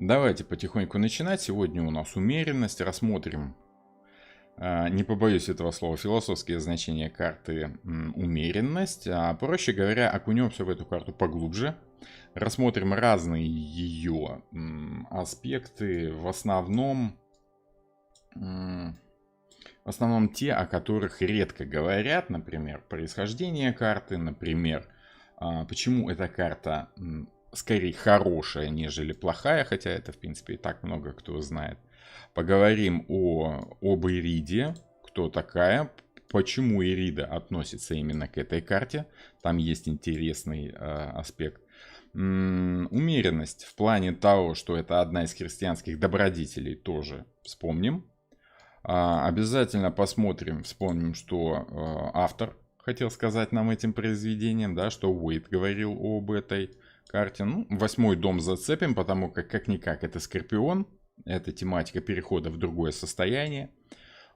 Давайте потихоньку начинать. Сегодня у нас умеренность. Рассмотрим, не побоюсь этого слова, философские значения карты умеренность. Проще говоря, окунемся в эту карту поглубже. Рассмотрим разные ее аспекты. В основном те, о которых редко говорят. Например, происхождение карты. Например, почему эта карта скорее хорошая, нежели плохая, хотя это, в принципе, и так много кто знает. Поговорим об Ириде, кто такая, почему Ирида относится именно к этой карте. Там есть интересный аспект. Умеренность в плане того, что это одна из христианских добродетелей, тоже вспомним. Обязательно вспомним, что автор хотел сказать нам этим произведением, да, что Уэйт говорил об этой карте. Ну, 8-й дом зацепим, потому как-никак это Скорпион. Это тематика перехода в другое состояние.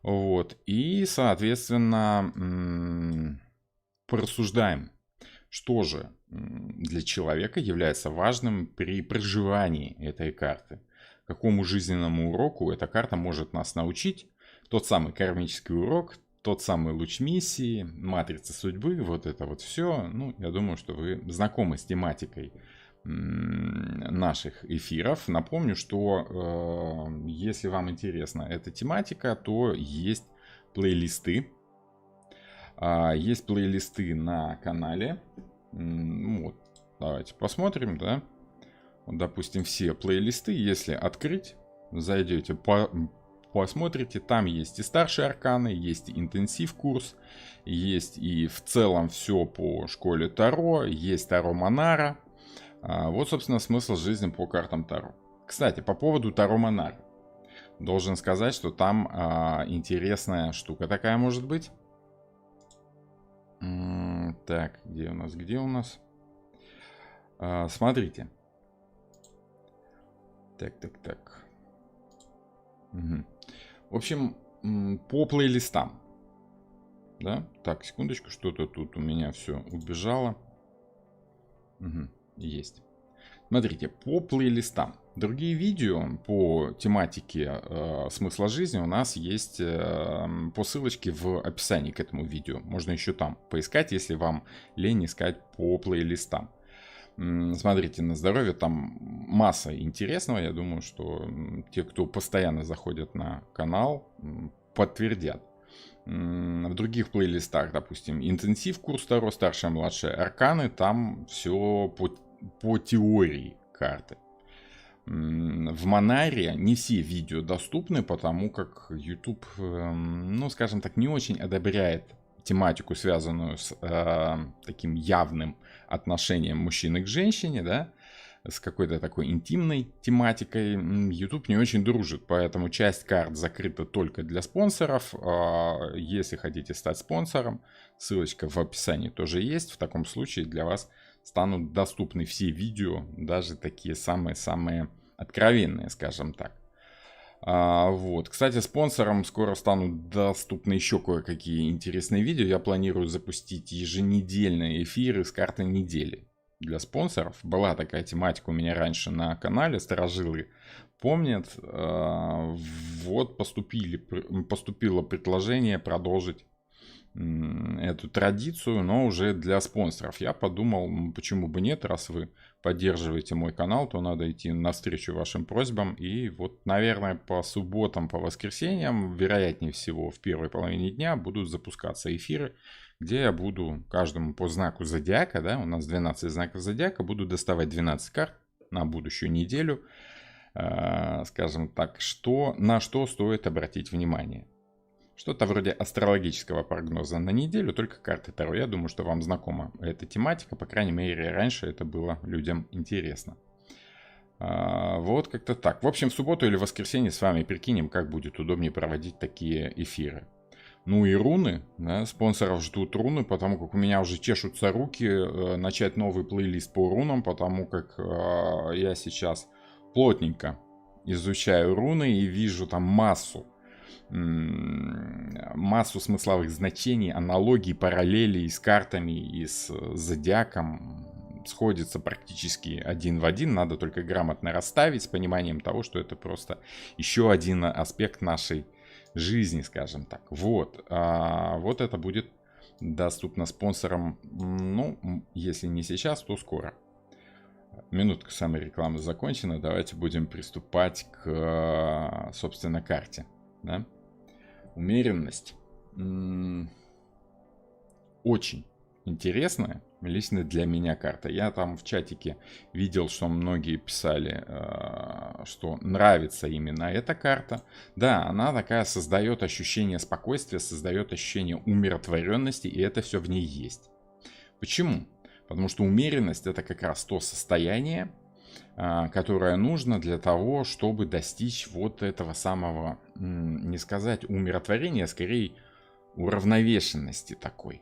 Вот. И, соответственно, порассуждаем, что же для человека является важным при проживании этой карты. Какому жизненному уроку эта карта может нас научить. Тот самый кармический урок, тот самый луч миссии, матрица судьбы, вот это вот все. Ну, я думаю, что вы знакомы с тематикой наших эфиров. Напомню, что если вам интересна эта тематика, то есть плейлисты. Есть плейлисты на канале. Вот, давайте посмотрим, да. Вот, допустим, все плейлисты, если открыть, зайдете, посмотрите, там есть и старшие арканы, есть и интенсив курс, есть и в целом все по школе Таро, есть Таро Монара. Вот, собственно, смысл жизни по картам Таро. Кстати, по поводу Таро Монара. Должен сказать, что там интересная штука такая может быть. Так, где у нас? Смотрите. Так. Угу. В общем, по плейлистам. Да? Так, секундочку, что-то тут у меня все убежало. Угу. Есть. Смотрите, по плейлистам. Другие видео по тематике смысла жизни у нас есть по ссылочке в описании к этому видео. Можно еще там поискать, если вам лень искать по плейлистам. Смотрите, на здоровье там масса интересного. Я думаю, что те, кто постоянно заходят на канал, подтвердят. В других плейлистах, допустим, интенсив курс Таро, старшая, младшая, арканы, там все по теории карты. В Монаре не все видео доступны, потому как YouTube, ну, скажем так, не очень одобряет тематику, связанную с таким явным отношением мужчины к женщине, да, с какой-то такой интимной тематикой. YouTube не очень дружит, поэтому часть карт закрыта только для спонсоров. Если хотите стать спонсором, ссылочка в описании тоже есть. В таком случае для вас станут доступны все видео, даже такие самые-самые откровенные, скажем так. Вот. Кстати, спонсорам скоро станут доступны еще кое-какие интересные видео. Я планирую запустить еженедельные эфиры с карты недели для спонсоров. Была такая тематика у меня раньше на канале, старожилы помнят. Вот поступило предложение продолжить эту традицию, но уже для спонсоров. Я подумал, почему бы нет, раз вы поддерживаете мой канал, то надо идти навстречу вашим просьбам. И вот, наверное, по субботам, по воскресеньям, вероятнее всего, в первой половине дня будут запускаться эфиры, где я буду каждому по знаку зодиака, да, у нас 12 знаков зодиака, буду доставать 12 карт на будущую неделю, скажем так, на что стоит обратить внимание. Что-то вроде астрологического прогноза на неделю, только карты Таро. Я думаю, что вам знакома эта тематика. По крайней мере, раньше это было людям интересно. Вот как-то так. В общем, в субботу или воскресенье с вами прикинем, как будет удобнее проводить такие эфиры. Ну и руны. Да, спонсоров ждут руны, потому как у меня уже чешутся руки начать новый плейлист по рунам, потому как я сейчас плотненько изучаю руны и вижу там массу смысловых значений, аналогий, параллелей с картами и с зодиаком. сходится практически один в один. Надо только грамотно расставить с пониманием того, что это просто еще один аспект нашей жизни, скажем так. Вот. Вот это будет доступно спонсорам, ну, если не сейчас, то скоро. Минутка самой рекламы закончена. Давайте будем приступать к, собственно, карте. Да? Умеренность. Очень интересная лично для меня карта. Я там в чатике видел, что многие писали, что нравится именно эта карта. Да, она такая создает ощущение спокойствия, создает ощущение умиротворенности, и это все в ней есть. Почему? Потому что умеренность — это как раз то состояние, которое нужно для того, чтобы достичь вот этого самого, не сказать умиротворения, а скорее уравновешенности такой.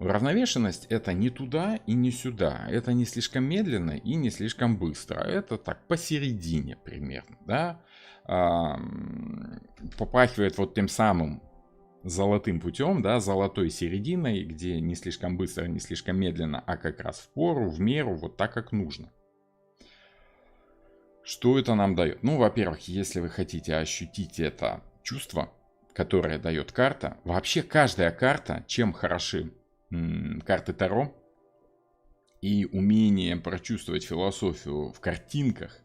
Уравновешенность — это не туда и не сюда. Это не слишком медленно и не слишком быстро. Это так посередине примерно. Да? Попахивает вот тем самым золотым путем, да, золотой серединой, где не слишком быстро, не слишком медленно, а как раз в пору, в меру, вот так, как нужно. Что это нам дает? Ну, во-первых, если вы хотите ощутить это чувство, которое дает карта, вообще каждая карта, чем хороши карты Таро и умение прочувствовать философию в картинках,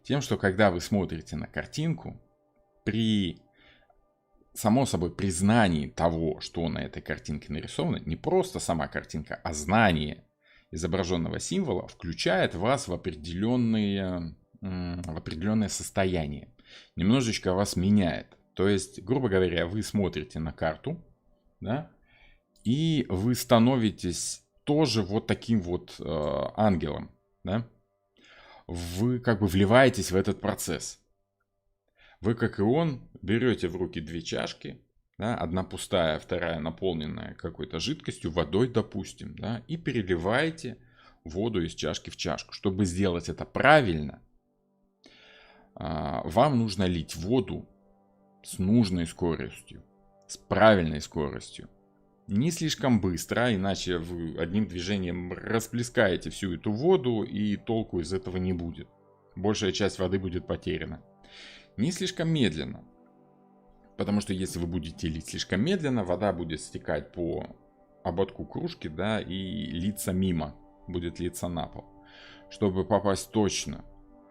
тем, что когда вы смотрите на картинку, при, само собой, признании того, что на этой картинке нарисовано, не просто сама картинка, а знание изображенного символа включает вас в определенное состояние, немножечко вас меняет. То есть, грубо говоря, вы смотрите на карту, да, и вы становитесь тоже вот таким вот ангелом, да? Вы как бы вливаетесь в этот процесс. Вы, как и он, берете в руки две чашки, да, одна пустая, вторая наполненная какой-то жидкостью, водой, допустим, да, и переливаете воду из чашки в чашку. Чтобы сделать это правильно, вам нужно лить воду с нужной скоростью, с правильной скоростью. Не слишком быстро, иначе вы одним движением расплескаете всю эту воду, и толку из этого не будет. Большая часть воды будет потеряна. Не слишком медленно, потому что если вы будете лить слишком медленно, вода будет стекать по ободку кружки, да, и литься мимо, будет литься на пол. Чтобы попасть точно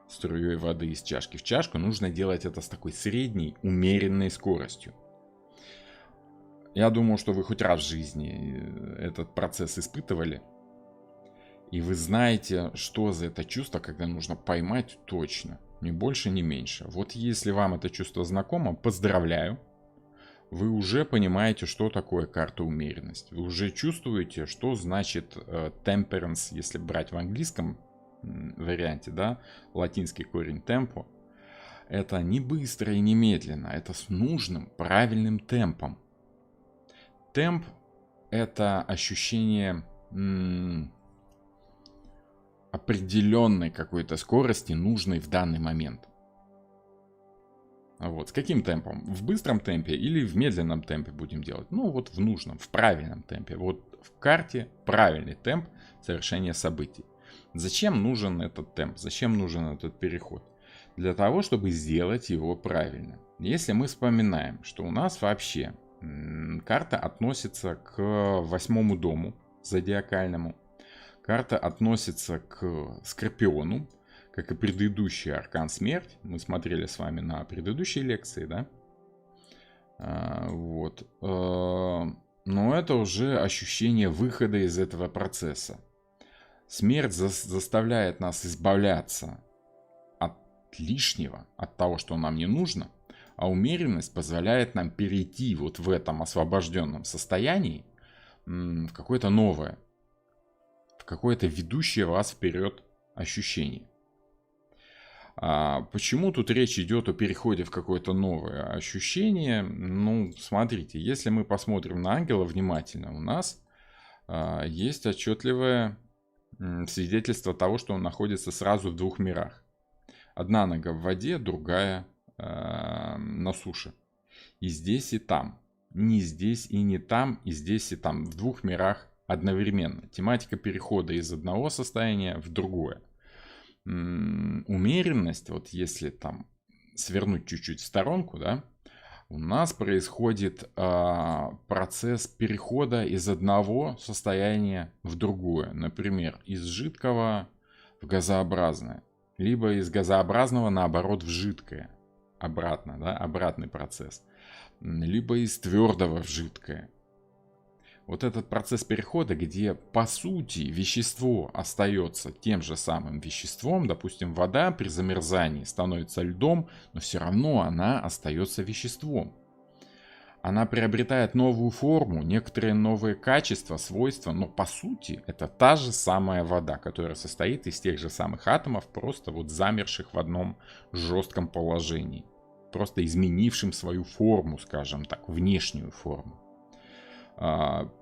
струей воды из чашки в чашку, нужно делать это с такой средней, умеренной скоростью. Я думаю, что вы хоть раз в жизни этот процесс испытывали. И вы знаете, что за это чувство, когда нужно поймать точно. Ни больше, ни меньше. Вот если вам это чувство знакомо, поздравляю. Вы уже понимаете, что такое карта умеренность. Вы уже чувствуете, что значит temperance, если брать в английском варианте, да, латинский корень tempo. Это не быстро и не медленно, это с нужным, правильным темпом. Темп — это ощущение определенной какой-то скорости, нужной в данный момент. Вот. С каким темпом? В быстром темпе или в медленном темпе будем делать? Ну вот в нужном, в правильном темпе. Вот в карте правильный темп совершения событий. Зачем нужен этот темп? Зачем нужен этот переход? Для того, чтобы сделать его правильно. Если мы вспоминаем, что у нас вообще карта относится к 8-му дому зодиакальному. Карта относится к Скорпиону, как и предыдущий аркан смерть. Мы смотрели с вами на предыдущей лекции, да? Вот. Но это уже ощущение выхода из этого процесса. Смерть заставляет нас избавляться от лишнего, от того, что нам не нужно. А умеренность позволяет нам перейти вот в этом освобожденном состоянии в какое-то новое, в какое-то ведущее вас вперед ощущение. Почему тут речь идет о переходе в какое-то новое ощущение? Ну, смотрите, если мы посмотрим на ангела внимательно, у нас есть отчетливое свидетельство того, что он находится сразу в двух мирах. Одна нога в воде, другая на суше. И здесь, и там. Не здесь и не там, и здесь, и там. В двух мирах одновременно. Тематика перехода из одного состояния в другое. Умеренность, вот если там свернуть чуть-чуть в сторонку, да, у нас происходит процесс перехода из одного состояния в другое. Например, из жидкого в газообразное. Либо из газообразного, наоборот, в жидкое. Обратно, да, обратный процесс. Либо из твердого в жидкое. Вот этот процесс перехода, где по сути вещество остается тем же самым веществом, допустим, вода при замерзании становится льдом, но все равно она остается веществом. Она приобретает новую форму, некоторые новые качества, свойства, но по сути это та же самая вода, которая состоит из тех же самых атомов, просто вот замерших в одном жестком положении, просто изменившим свою форму, скажем так, внешнюю форму.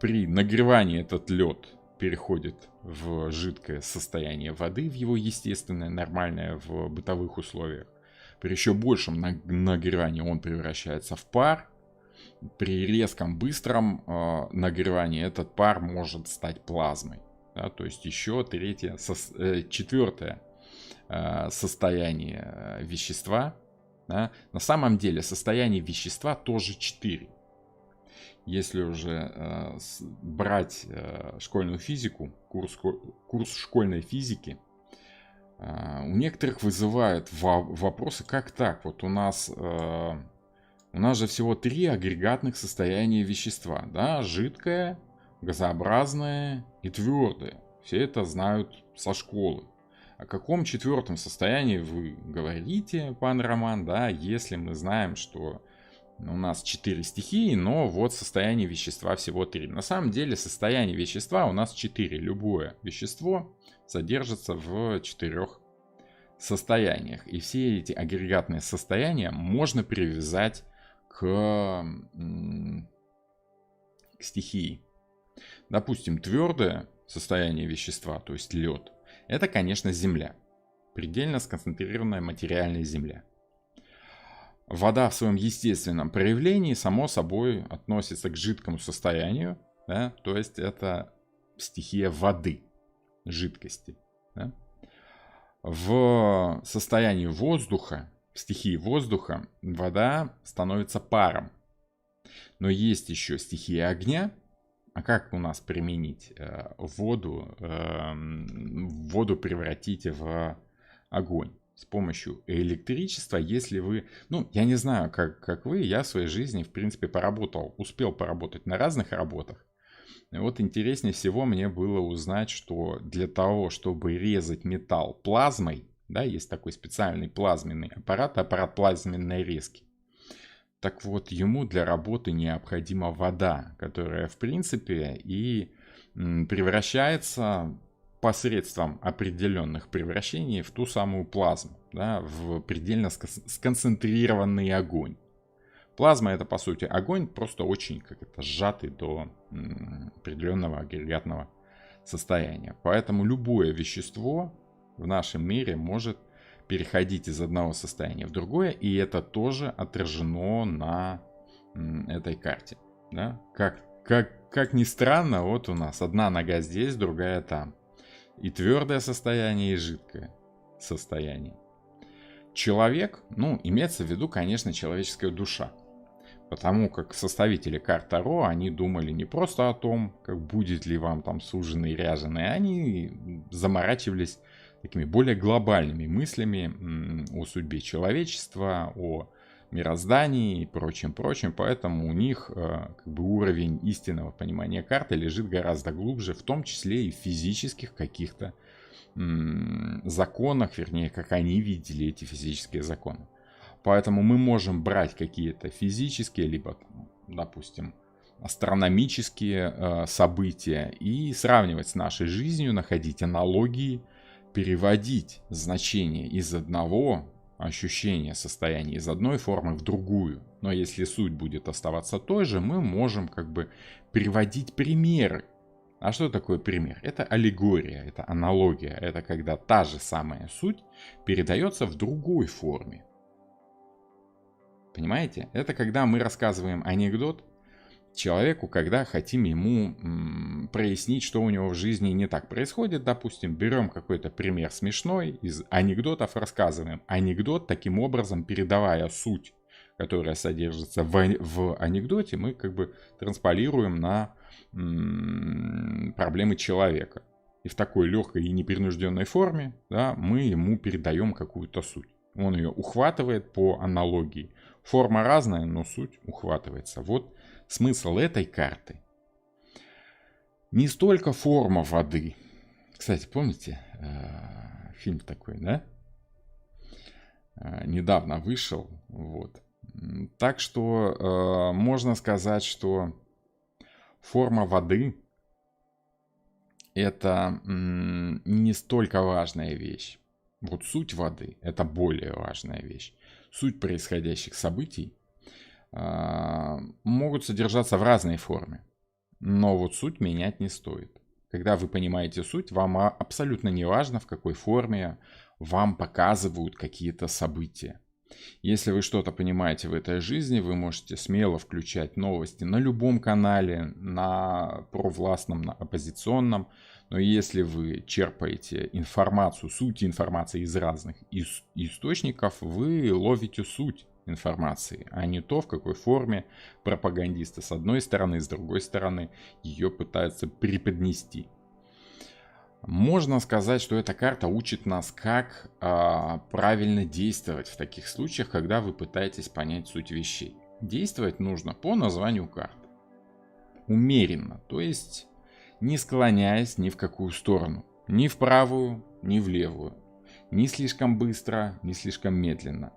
При нагревании этот лед переходит в жидкое состояние воды, в его естественное, нормальное в бытовых условиях. При еще большем нагревании он превращается в пар. При резком, быстром нагревании этот пар может стать плазмой. Да, то есть еще четвертое состояние вещества. Да. На самом деле состояние вещества тоже 4. Если уже брать школьную физику, курс школьной физики, у некоторых вызывают вопросы, как так? Вот у нас же всего 3 агрегатных состояния вещества, да? Жидкое, газообразное и твердое. Все это знают со школы. О каком 4-м состоянии вы говорите, пан Роман, да, если мы знаем, что у нас 4 стихии, но вот состояние вещества всего 3. На самом деле состояние вещества у нас 4. Любое вещество содержится в 4 состояниях. И все эти агрегатные состояния можно привязать к стихии. Допустим, твердое состояние вещества, то есть лед, это, конечно, Земля. Предельно сконцентрированная материальная Земля. Вода в своем естественном проявлении, само собой, относится к жидкому состоянию, да? То есть это стихия воды, жидкости. Да? В состоянии воздуха, в стихии воздуха, вода становится паром. Но есть еще стихия огня. А как у нас применить воду превратить в огонь? С помощью электричества, если вы... я не знаю, как вы, я в своей жизни, в принципе, успел поработать на разных работах. И вот интереснее всего мне было узнать, что для того, чтобы резать металл плазмой, да, есть такой специальный плазменный аппарат плазменной резки. Так вот, ему для работы необходима вода, которая, в принципе, и превращается посредством определенных превращений в ту самую плазму, да, в предельно сконцентрированный огонь. Плазма — это, по сути, огонь, просто очень сжатый до определенного агрегатного состояния. Поэтому любое вещество в нашем мире может переходить из одного состояния в другое, и это тоже отражено на этой карте. Да? Как ни странно, вот у нас одна нога здесь, другая там. И твердое состояние, и жидкое состояние. Человек, имеется в виду, конечно, человеческая душа. Потому как составители карт Таро, они думали не просто о том, как будет ли вам там суженый и ряженый, они заморачивались такими более глобальными мыслями о судьбе человечества, о мироздании и прочим. Поэтому у них уровень истинного понимания карты лежит гораздо глубже, в том числе и в физических каких-то законах, вернее, как они видели эти физические законы. Поэтому мы можем брать какие-то физические, либо, допустим, астрономические события и сравнивать с нашей жизнью, находить аналогии, переводить значение из одного ощущения, состояния, из одной формы в другую. Но если суть будет оставаться той же, мы можем приводить примеры. А что такое пример? Это аллегория, это аналогия. Это когда та же самая суть передается в другой форме. Понимаете? Это когда мы рассказываем анекдот, человеку, когда хотим ему прояснить, что у него в жизни не так происходит. Допустим, берем какой-то пример смешной, из анекдотов рассказываем. Анекдот, таким образом, передавая суть, которая содержится в анекдоте, мы как бы трансполируем на проблемы человека. И в такой легкой и непринужденной форме, да, мы ему передаем какую-то суть. Он ее ухватывает по аналогии. Форма разная, но суть ухватывается. Вот смысл этой карты. Не столько форма воды. Кстати, помните, фильм такой, да? Недавно вышел. Вот. Так что можно сказать, что форма воды — это не столько важная вещь. Вот суть воды — это более важная вещь. Суть происходящих событий могут содержаться в разной форме. Но вот суть менять не стоит. Когда вы понимаете суть, вам абсолютно не важно, в какой форме вам показывают какие-то события. Если вы что-то понимаете в этой жизни, вы можете смело включать новости на любом канале, на провластном, на оппозиционном. Но если вы черпаете информацию, суть информации из разных источников, вы ловите суть информации, а не то, в какой форме пропагандисты с одной стороны, с другой стороны ее пытаются преподнести. Можно сказать, что эта карта учит нас, как правильно действовать в таких случаях, когда вы пытаетесь понять суть вещей. Действовать нужно по названию карты. Умеренно, то есть не склоняясь ни в какую сторону. Ни в правую, ни в левую. Не слишком быстро, не слишком медленно.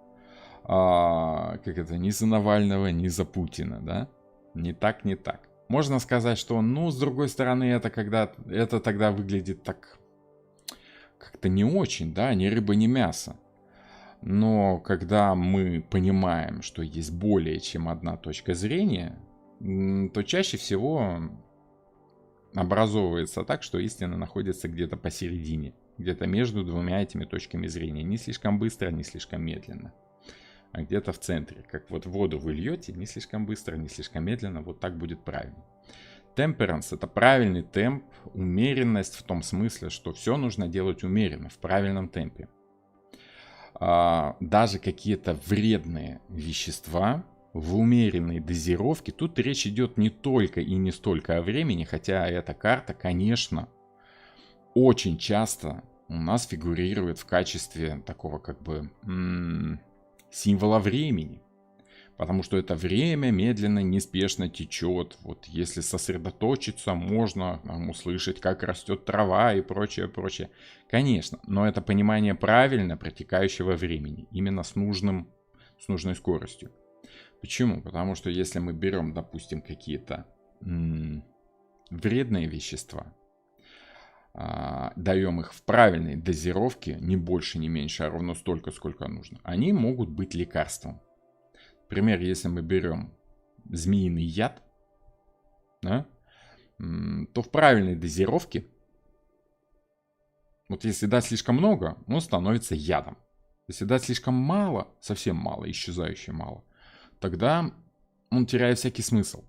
Ни за Навального, ни за Путина, да? Не так, не так. Можно сказать, что, с другой стороны, это тогда выглядит так как-то не очень, да, ни рыба, ни мясо. Но когда мы понимаем, что есть более чем одна точка зрения, то чаще всего образовывается так, что истина находится где-то посередине, где-то между двумя этими точками зрения. Не слишком быстро, не слишком медленно, а где-то в центре. Как вот воду вы льете, не слишком быстро, не слишком медленно, вот так будет правильно. Темперанс — это правильный темп, умеренность в том смысле, что все нужно делать умеренно, в правильном темпе. Даже какие-то вредные вещества в умеренной дозировке, тут речь идет не только и не столько о времени, хотя эта карта, конечно, очень часто у нас фигурирует в качестве такого символа времени. Потому что это время медленно, неспешно течет. Вот если сосредоточиться, можно услышать, как растет трава и прочее, прочее. Конечно, но это понимание правильно протекающего времени. Именно с нужной скоростью. Почему? Потому что если мы берем, допустим, какие-то вредные вещества, даем их в правильной дозировке, не больше, не меньше, а ровно столько, сколько нужно, они могут быть лекарством. Например, если мы берем змеиный яд, да, то в правильной дозировке, вот если дать слишком много, он становится ядом. Если дать слишком мало, совсем мало, исчезающе мало, тогда он теряет всякий смысл.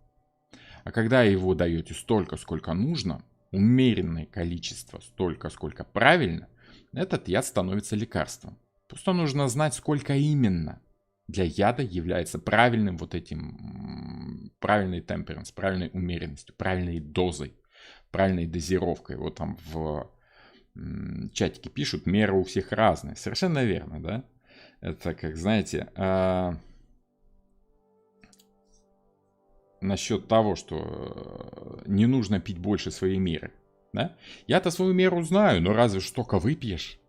А когда его даете столько, сколько нужно, умеренное количество, столько, сколько правильно, этот яд становится лекарством. Просто нужно знать, сколько именно для яда является правильным правильный темперанс, правильной умеренностью, правильной дозой, правильной дозировкой. Вот там в чатике пишут, меры у всех разные. Совершенно верно, да? Это как, знаете, насчет того, что не нужно пить больше своей меры. Да? Я-то свою меру знаю, но разве ж только выпьешь?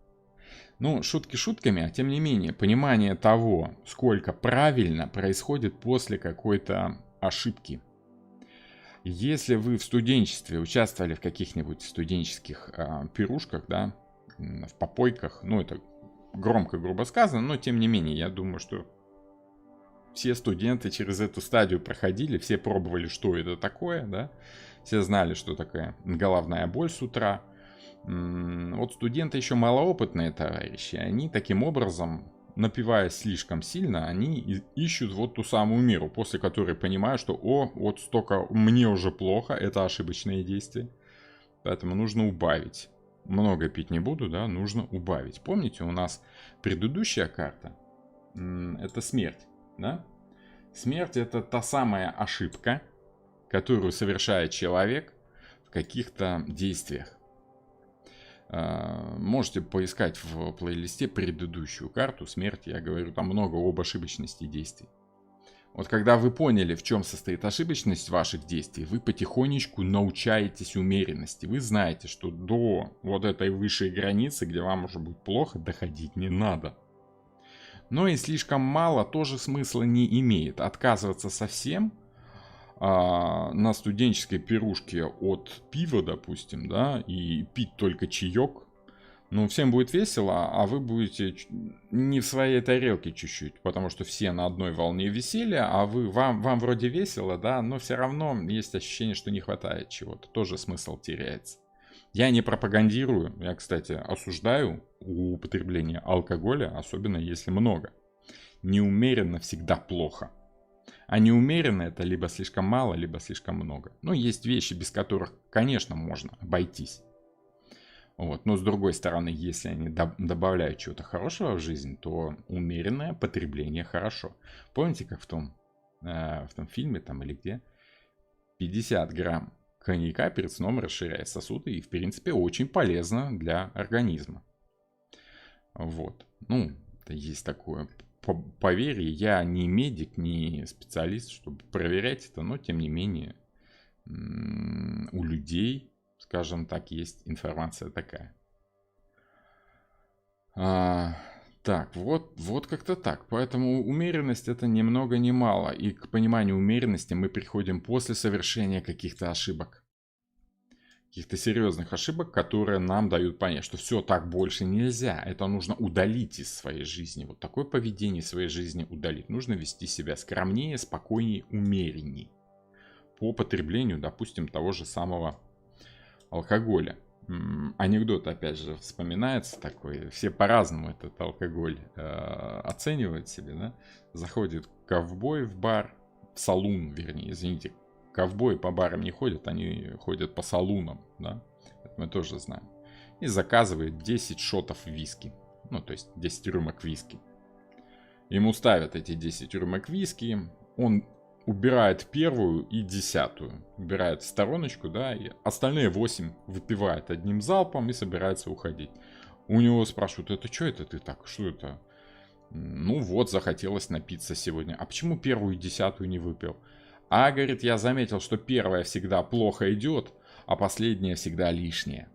Шутки шутками, а тем не менее, понимание того, сколько правильно происходит после какой-то ошибки. Если вы в студенчестве участвовали в каких-нибудь студенческих пирушках, да, в попойках, это громко, грубо сказано, но тем не менее, я думаю, что все студенты через эту стадию проходили, все пробовали, что это такое, да, все знали, что такое головная боль с утра. Вот студенты еще малоопытные товарищи, они таким образом напиваясь слишком сильно, они ищут вот ту самую меру, после которой понимают, что вот столько, мне уже плохо, это ошибочные действия. Поэтому нужно убавить. Много пить не буду, да, нужно убавить. Помните, у нас предыдущая карта, это смерть, да? Смерть — это та самая ошибка, которую совершает человек в каких-то действиях. Можете поискать в плейлисте предыдущую карту «Смерть». Я говорю там много об ошибочности действий. Вот когда вы поняли, в чем состоит ошибочность ваших действий, вы потихонечку научаетесь умеренности. Вы знаете, что до вот этой высшей границы, где вам уже будет плохо, доходить не надо. Но и слишком мало тоже смысла не имеет. Отказываться совсем на студенческой пирушке от пива, допустим, да, и пить только чаек, ну, всем будет весело, а вы будете не в своей тарелке чуть-чуть, потому что все на одной волне веселья, а вам вроде весело, да, но все равно есть ощущение, что не хватает чего-то, тоже смысл теряется. Я не пропагандирую, я, кстати, осуждаю употребление алкоголя, особенно если много. Неумеренно всегда плохо. А неумеренно это либо слишком мало, либо слишком много. Но есть вещи, без которых, конечно, можно обойтись. Вот. Но с другой стороны, если они добавляют чего-то хорошего в жизнь, то умеренное потребление хорошо. Помните, как в том фильме там или где? 50 грамм коньяка перед сном расширяет сосуды и, в принципе, очень полезно для организма. Вот. Ну, есть такое поверье. Я не медик, не специалист, чтобы проверять это, но, тем не менее, у людей, скажем так, есть информация такая. Так, вот как-то так. Поэтому умеренность — это ни много ни мало. И к пониманию умеренности мы приходим после совершения каких-то ошибок. Каких-то серьезных ошибок, которые нам дают понять, что все, так больше нельзя. Это нужно удалить из своей жизни. Вот такое поведение в своей жизни удалить. Нужно вести себя скромнее, спокойнее, умеренней. По потреблению, допустим, того же самого алкоголя. Анекдот, опять же, вспоминается такой. Все по-разному этот алкоголь оценивают себе, да? Заходит ковбой в бар, в салун, вернее, извините. Ковбои по барам не ходят, они ходят по салунам, да? Это мы тоже знаем. И заказывает 10 шотов виски. Ну, то есть 10 рюмок виски. Ему ставят эти 10 рюмок виски. Он убирает первую и 10-ю. Убирает в стороночку, да, и остальные 8 выпивает одним залпом и собирается уходить. У него спрашивают: это что это ты так? Что это? Ну вот, захотелось напиться сегодня. А почему первую и 10-ю не выпил? А, говорит, я заметил, что первая всегда плохо идет, а последняя всегда лишняя.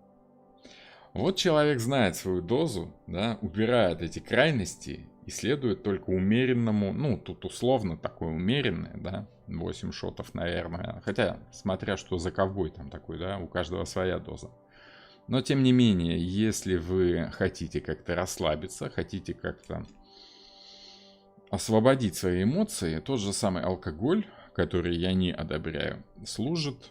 Вот человек знает свою дозу, да, убирает эти крайности и следует только умеренному, ну, тут условно такое умеренное, да, 8 шотов, наверное. Хотя, смотря что за ковбой там такой, да, у каждого своя доза. Но, тем не менее, если вы хотите как-то расслабиться, хотите как-то освободить свои эмоции, тот же самый алкоголь, который я не одобряю, служит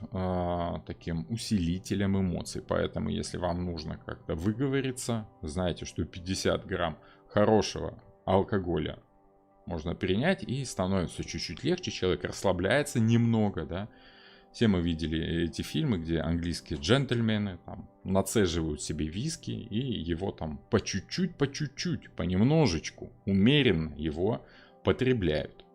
таким усилителем эмоций. Поэтому, если вам нужно как-то выговориться, знаете, что 50 грамм хорошего алкоголя можно принять, и становится чуть-чуть легче, человек расслабляется немного, да. Все мы видели эти фильмы, где английские джентльмены там нацеживают себе виски и его там по чуть-чуть, понемножечку, умеренно его потребляют.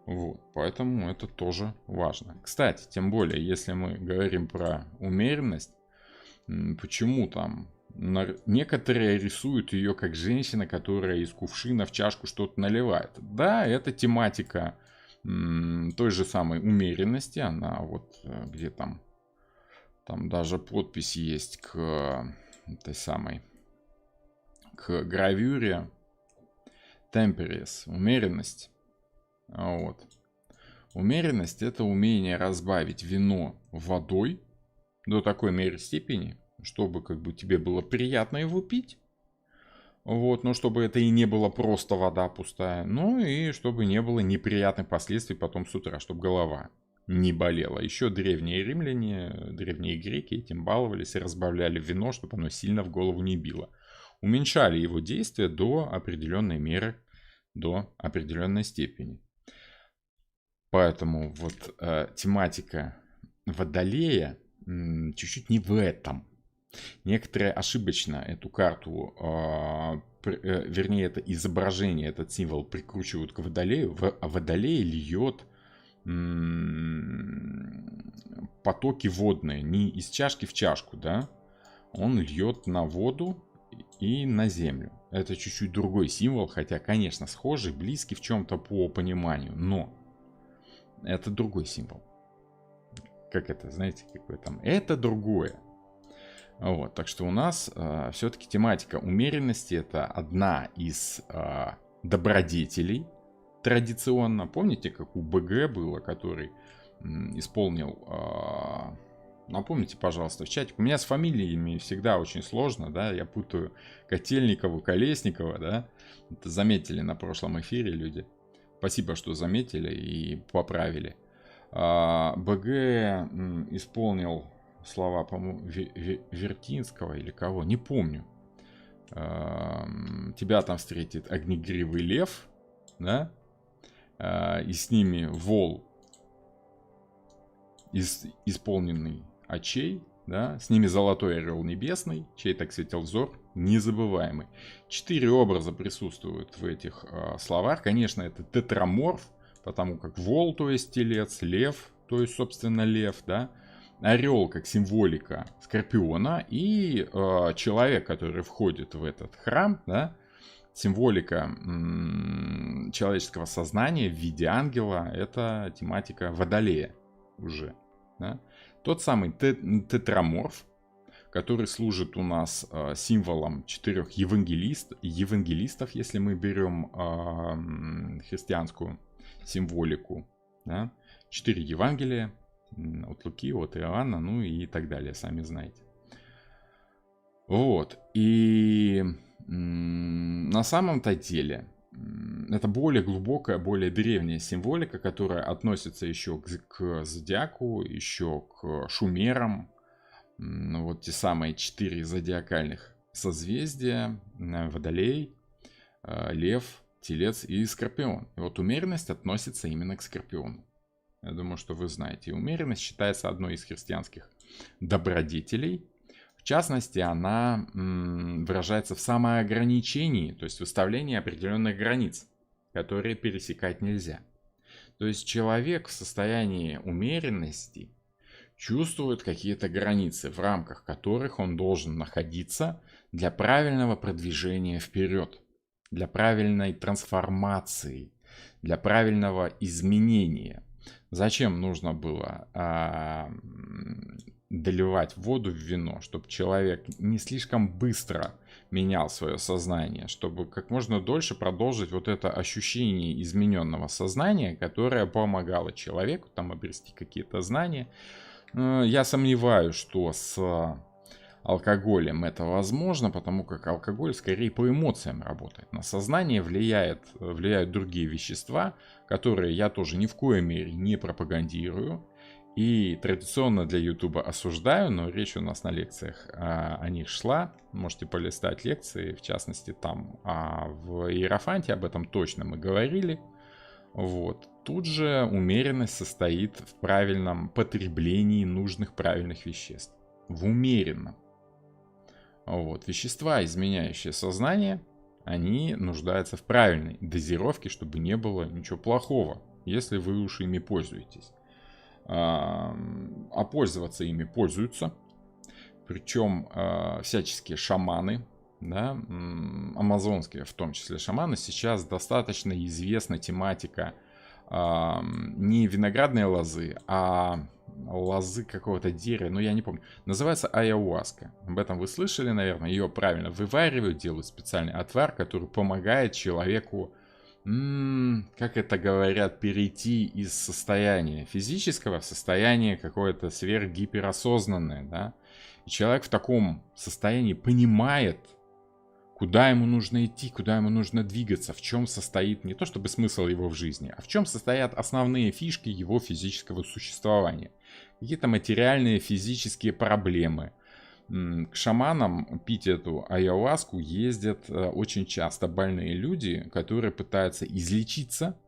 Вот, поэтому это тоже важно. Кстати, тем более, если мы говорим про умеренность, почему там некоторые рисуют ее как женщина, которая из кувшина в чашку что-то наливает. Да, это тематика той же самой умеренности. Она вот где там даже подпись есть к этой самой, к гравюре Temperance, умеренность. Вот. Умеренность — это умение разбавить вино водой до такой меры степени, чтобы как бы тебе было приятно его пить. Вот, но чтобы это и не было просто вода пустая. Ну и чтобы не было неприятных последствий потом с утра, чтобы голова не болела. Еще древние римляне, древние греки этим баловались и разбавляли вино, чтобы оно сильно в голову не било. уменьшали его действие до определенной меры, до определенной степени. Поэтому вот тематика Водолея чуть-чуть не в этом. Некоторые ошибочно эту карту, вернее, это изображение, этот символ прикручивают к Водолею. Водолей льет потоки водные, не из чашки в чашку, да? Он льет на воду и на землю. Это чуть-чуть другой символ, хотя, конечно, схожий, близкий в чем-то по пониманию, но это другой символ. Как это, знаете, какой там? Это другое. Вот, так что у нас все-таки тематика умеренности — это одна из добродетелей традиционно. Помните, как у БГ было, который исполнил... Напомните, пожалуйста, в чатик. У меня с фамилиями всегда очень сложно, да, я путаю Котельникову, Колесникова, да. Это заметили на прошлом эфире люди. Спасибо, что заметили и поправили. БГ исполнил слова, по-моему, Вертинского или кого, не помню. Тебя там встретит огнегривый лев, да, и с ними вол, исполненный очей, да, с ними золотой орел небесный, чей так светил взор, незабываемый. 4 образа присутствуют в этих словах. Конечно, это тетраморф, потому как вол, то есть телец, лев, то есть, собственно, лев, да, орел как символика скорпиона и человек, который входит в этот храм, да, символика человеческого сознания в виде ангела, это тематика Водолея уже, да. Тот самый тетраморф, который служит у нас символом 4 евангелистов, если мы берем христианскую символику, да? 4 Евангелия от Луки, от Иоанна, ну и так далее, сами знаете. Вот, и на самом-то деле это более глубокая, более древняя символика, которая относится еще к зодиаку, еще к шумерам. Вот те самые 4 зодиакальных созвездия: Водолей, Лев, Телец и Скорпион. И вот умеренность относится именно к Скорпиону. Я думаю, что вы знаете. И умеренность считается одной из христианских добродетелей. В частности, она выражается в самоограничении, то есть выставлении определенных границ, которые пересекать нельзя. То есть человек в состоянии умеренности чувствует какие-то границы, в рамках которых он должен находиться для правильного продвижения вперед, для правильной трансформации, для правильного изменения. Зачем нужно было доливать воду в вино? Чтобы человек не слишком быстро менял свое сознание, чтобы как можно дольше продолжить вот это ощущение измененного сознания, которое помогало человеку там обрести какие-то знания. Я сомневаюсь, что с алкоголем это возможно, потому как алкоголь скорее по эмоциям работает. На сознание влияют другие вещества, которые я тоже ни в коей мере не пропагандирую и традиционно для Ютуба осуждаю, но речь у нас на лекциях о них шла. Можете полистать лекции, в частности там в Иерофанте об этом точно мы говорили. Вот. Тут же умеренность состоит в правильном потреблении нужных правильных веществ. В умеренном. Вот. Вещества, изменяющие сознание, они нуждаются в правильной дозировке, чтобы не было ничего плохого, если вы уж ими пользуетесь. А пользоваться ими пользуются. Причем всяческие шаманы, да, амазонские в том числе шаманы, сейчас достаточно известна тематика не виноградной лозы, а лозы какого-то дерева, но я не помню. Называется айауаска. Об этом вы слышали, наверное. Ее правильно вываривают, делают специальный отвар, который помогает человеку, как это говорят, перейти из состояния физического в состояние какое-то сверхгиперосознанное, да. И человек в таком состоянии понимает, куда ему нужно идти, куда ему нужно двигаться, в чем состоит не то чтобы смысл его в жизни, а в чем состоят основные фишки его физического существования. Какие-то материальные физические проблемы, К шаманам пить эту айауаску ездят очень часто больные люди, которые пытаются излечиться,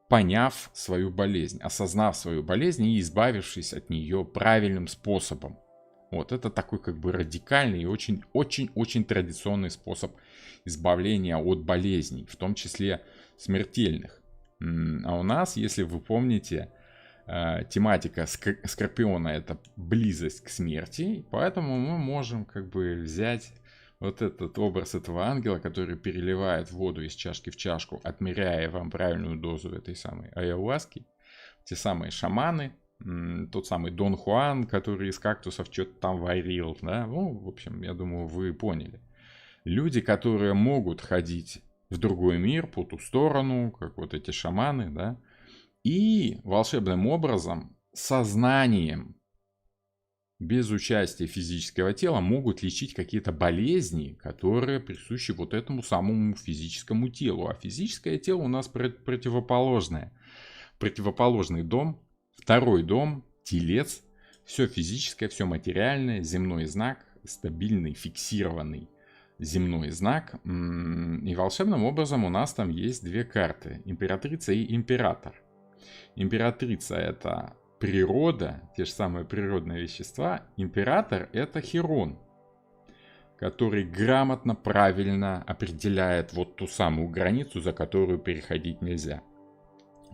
поняв свою болезнь, осознав свою болезнь и избавившись от нее правильным способом. Вот это такой как бы радикальный и очень-очень-очень традиционный способ избавления от болезней, в том числе смертельных. А у нас, если вы помните, тематика Скорпиона — это близость к смерти, поэтому мы можем как бы взять вот этот образ этого ангела, который переливает воду из чашки в чашку, отмеряя вам правильную дозу этой самой айауаски. Те самые шаманы, тот самый Дон Хуан, который из кактусов что-то там варил, да, ну, в общем, я думаю, вы поняли. Люди, которые могут ходить в другой мир, по ту сторону, как вот эти шаманы, да, и волшебным образом, сознанием, без участия физического тела, могут лечить какие-то болезни, которые присущи вот этому самому физическому телу. А физическое тело у нас противоположное. Противоположный дом, второй дом, телец, все физическое, все материальное, земной знак, стабильный, фиксированный земной знак. И волшебным образом у нас там есть две карты: императрица и император. Императрица — это природа, те же самые природные вещества. Император — это Хирон, который грамотно, правильно определяет вот ту самую границу, за которую переходить нельзя.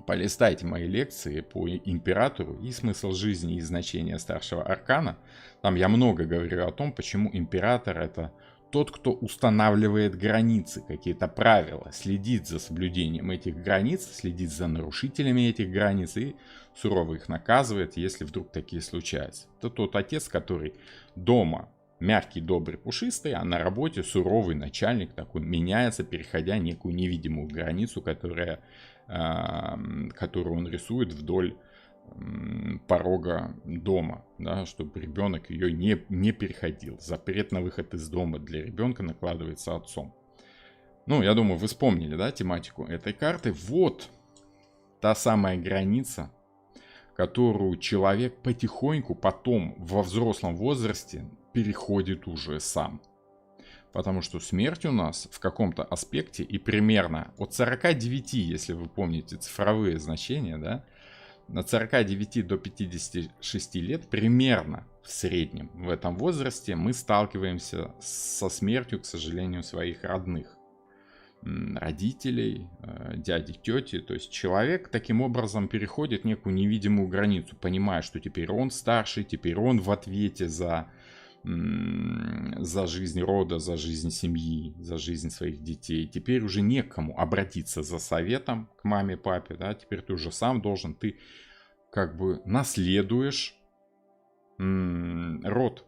Полистайте мои лекции по императору и смысл жизни и значение старшего аркана. Там я много говорю о том, почему император — это тот, кто устанавливает границы, какие-то правила, следит за соблюдением этих границ, следит за нарушителями этих границ и сурово их наказывает, если вдруг такие случаются. Это тот отец, который дома мягкий, добрый, пушистый, а на работе суровый начальник такой, меняется, переходя некую невидимую границу, которую он рисует вдоль порога дома, да, чтобы ребенок ее не переходил. Запрет на выход из дома для ребенка накладывается отцом. Ну, я думаю, вы вспомнили, да, тематику этой карты. Вот та самая граница, которую человек потихоньку потом во взрослом возрасте переходит уже сам. Потому что смерть у нас в каком-то аспекте и примерно от 49, если вы помните цифровые значения, да, от 49 до 56 лет примерно в среднем в этом возрасте мы сталкиваемся со смертью, к сожалению, своих родных. Родителей, дяди, тети. То есть человек таким образом переходит некую невидимую границу, понимая, что теперь он старший, теперь он в ответе за жизнь рода, за жизнь семьи, за жизнь своих детей. Теперь уже некому обратиться за советом к маме, папе, да, теперь ты уже сам должен, ты как бы наследуешь род.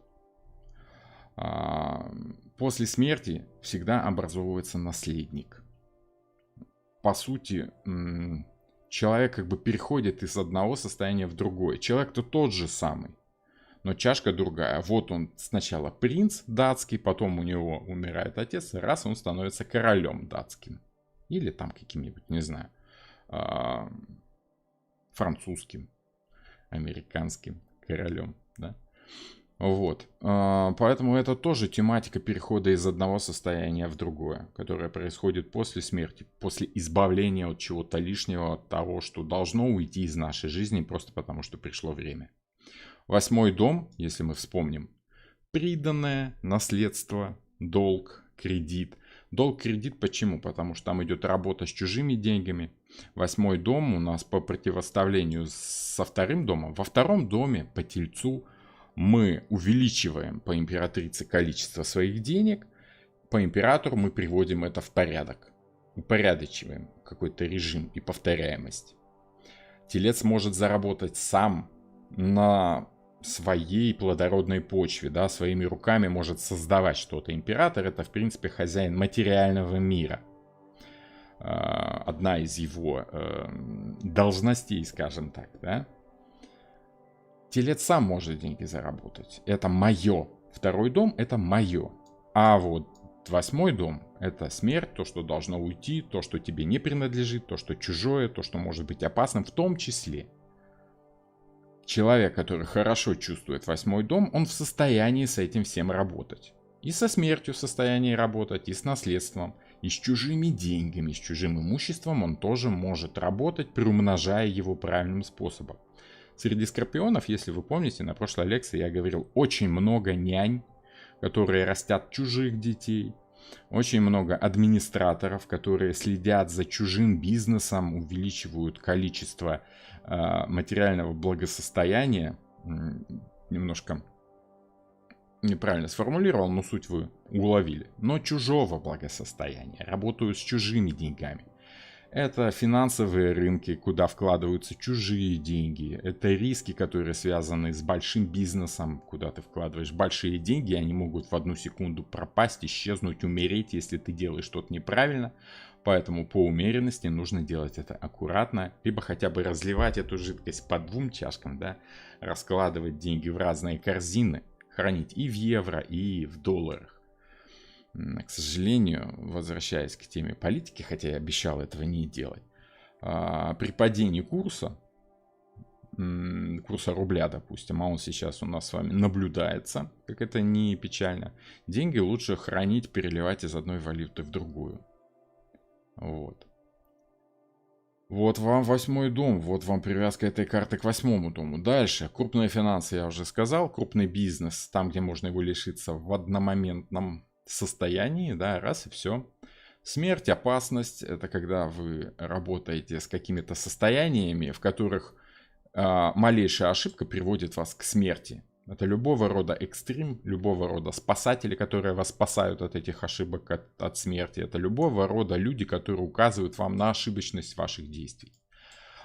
После смерти всегда образовывается наследник. По сути, человек как бы переходит из одного состояния в другое. Человек-то тот же самый, но чашка другая. Вот он сначала принц датский, потом у него умирает отец, и раз он становится королем датским. Или там каким-нибудь, не знаю, французским, американским королем, да. Вот. Поэтому это тоже тематика перехода из одного состояния в другое, которое происходит после смерти, после избавления от чего-то лишнего, от того, что должно уйти из нашей жизни просто потому, что пришло время. 8-й дом, если мы вспомним, приданное, наследство, долг, кредит. Долг-кредит почему? Потому что там идет работа с чужими деньгами. 8-й дом у нас по противоставлению со 2-м домом. Во 2-м доме по тельцу мы увеличиваем по императрице количество своих денег. По императору мы приводим это в порядок. Упорядочиваем какой-то режим и повторяемость. Телец может заработать сам на своей плодородной почве, да, своими руками может создавать что-то. Император — это, в принципе, хозяин материального мира. Одна из его должностей, скажем так, да. Телец сам может деньги заработать. Это мое. 2-й дом — это мое. А вот 8-й дом — это смерть, то, что должно уйти, то, что тебе не принадлежит, то, что чужое, то, что может быть опасным, в том числе. Человек, который хорошо чувствует 8-й дом, он в состоянии с этим всем работать. И со смертью в состоянии работать, и с наследством, и с чужими деньгами, с чужим имуществом он тоже может работать, приумножая его правильным способом. Среди скорпионов, если вы помните, на прошлой лекции я говорил, очень много нянь, которые растят чужих детей. Очень много администраторов, которые следят за чужим бизнесом, увеличивают количество материального благосостояния. Немножко неправильно сформулировал, но суть вы уловили. Но чужого благосостояния, работают с чужими деньгами. Это финансовые рынки, куда вкладываются чужие деньги. Это риски, которые связаны с большим бизнесом, куда ты вкладываешь большие деньги, они могут в одну секунду пропасть, исчезнуть, умереть, если ты делаешь что-то неправильно. Поэтому по умеренности нужно делать это аккуратно, либо хотя бы разливать эту жидкость по 2 чашкам, да, раскладывать деньги в разные корзины, хранить и в евро, и в долларах. К сожалению, возвращаясь к теме политики, хотя я обещал этого не делать, при падении курса рубля, допустим, а он сейчас у нас с вами наблюдается, как это не печально, деньги лучше хранить, переливать из одной валюты в другую. Вот. Вот вам 8-й дом, вот вам привязка этой карты к 8-му дому. Дальше, крупные финансы, я уже сказал, крупный бизнес, там, где можно его лишиться в одномоментном состоянии, да, раз и все. Смерть, опасность, это когда вы работаете с какими-то состояниями, в которых малейшая ошибка приводит вас к смерти. Это любого рода экстрим, любого рода спасатели, которые вас спасают от этих ошибок, от смерти. Это любого рода люди, которые указывают вам на ошибочность ваших действий.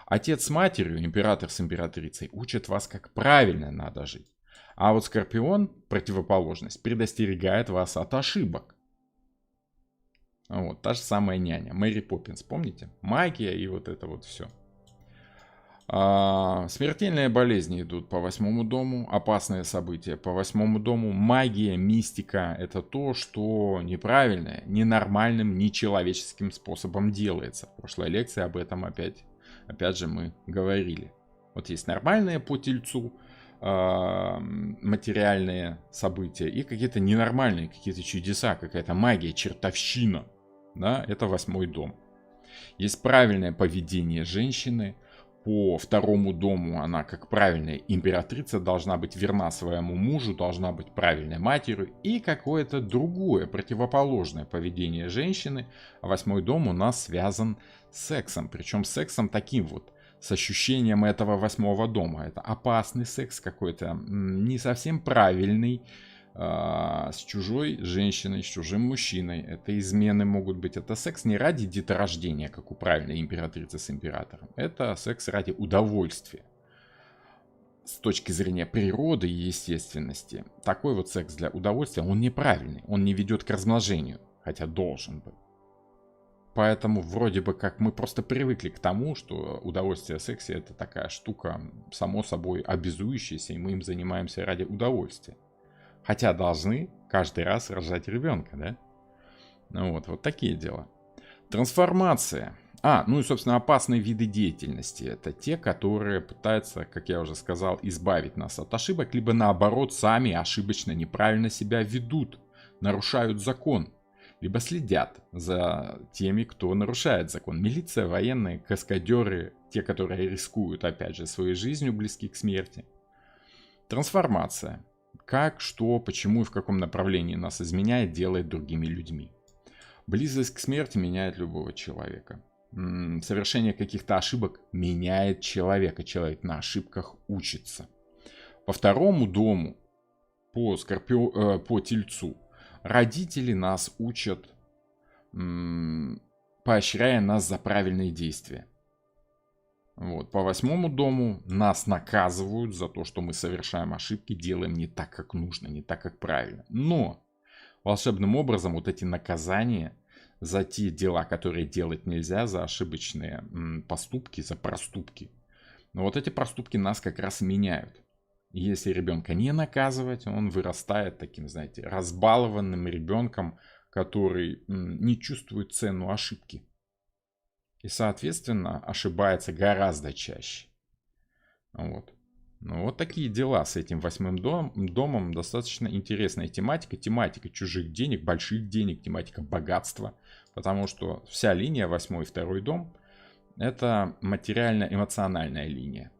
Отец с матерью, император с императрицей учат вас, как правильно надо жить. А вот Скорпион, противоположность, предостерегает вас от ошибок. Вот, та же самая няня, Мэри Поппинс, помните? Магия и вот это вот все. Смертельные болезни идут по 8-му дому, опасные события по 8-му дому. Магия, мистика – это то, что неправильное, ненормальным, нечеловеческим способом делается. В прошлой лекции об этом опять же мы говорили. Вот есть нормальные по Тельцу, материальные события и какие-то ненормальные, какие-то чудеса, какая-то магия, чертовщина. Да, это 8-й дом. Есть правильное поведение женщины. По 2-му дому она, как правильная императрица, должна быть верна своему мужу, должна быть правильной матерью. И какое-то другое, противоположное поведение женщины. А 8-й дом у нас связан с сексом. Причем сексом таким вот, с ощущением этого 8-го дома. Это опасный секс какой-то, не совсем правильный, с чужой женщиной, с чужим мужчиной. Это измены могут быть. Это секс не ради деторождения, как у правильной императрицы с императором. Это секс ради удовольствия. С точки зрения природы и естественности, такой вот секс для удовольствия, он неправильный. Он не ведет к размножению, хотя должен бы. Поэтому вроде бы как мы просто привыкли к тому, что удовольствие в сексе это такая штука, само собой обязующаяся, и мы им занимаемся ради удовольствия. Хотя должны каждый раз рожать ребенка, да? Ну вот такие дела. Трансформация. Ну и, собственно, опасные виды деятельности. Это те, которые пытаются, как я уже сказал, избавить нас от ошибок, либо наоборот, сами ошибочно, неправильно себя ведут, нарушают закон, либо следят за теми, кто нарушает закон. Милиция, военные, каскадеры, те, которые рискуют, опять же, своей жизнью, близки к смерти. Трансформация. Как, что, почему и в каком направлении нас изменяет, делает другими людьми. Близость к смерти меняет любого человека. Совершение каких-то ошибок меняет человека. Человек на ошибках учится. По 2-му дому, по Тельцу, родители нас учат, поощряя нас за правильные действия. Вот. По 8-му дому нас наказывают за то, что мы совершаем ошибки, делаем не так, как нужно, не так, как правильно. Но волшебным образом вот эти наказания за те дела, которые делать нельзя, за ошибочные поступки, за проступки, но вот эти проступки нас как раз меняют. И если ребенка не наказывать, он вырастает таким, знаете, разбалованным ребенком, который не чувствует цену ошибки. И, соответственно, ошибается гораздо чаще. Вот. Ну, вот такие дела с этим восьмым домом. Достаточно интересная тематика. Тематика чужих денег, больших денег, тематика богатства. Потому что вся линия, восьмой и второй дом, это материально-эмоциональная линия.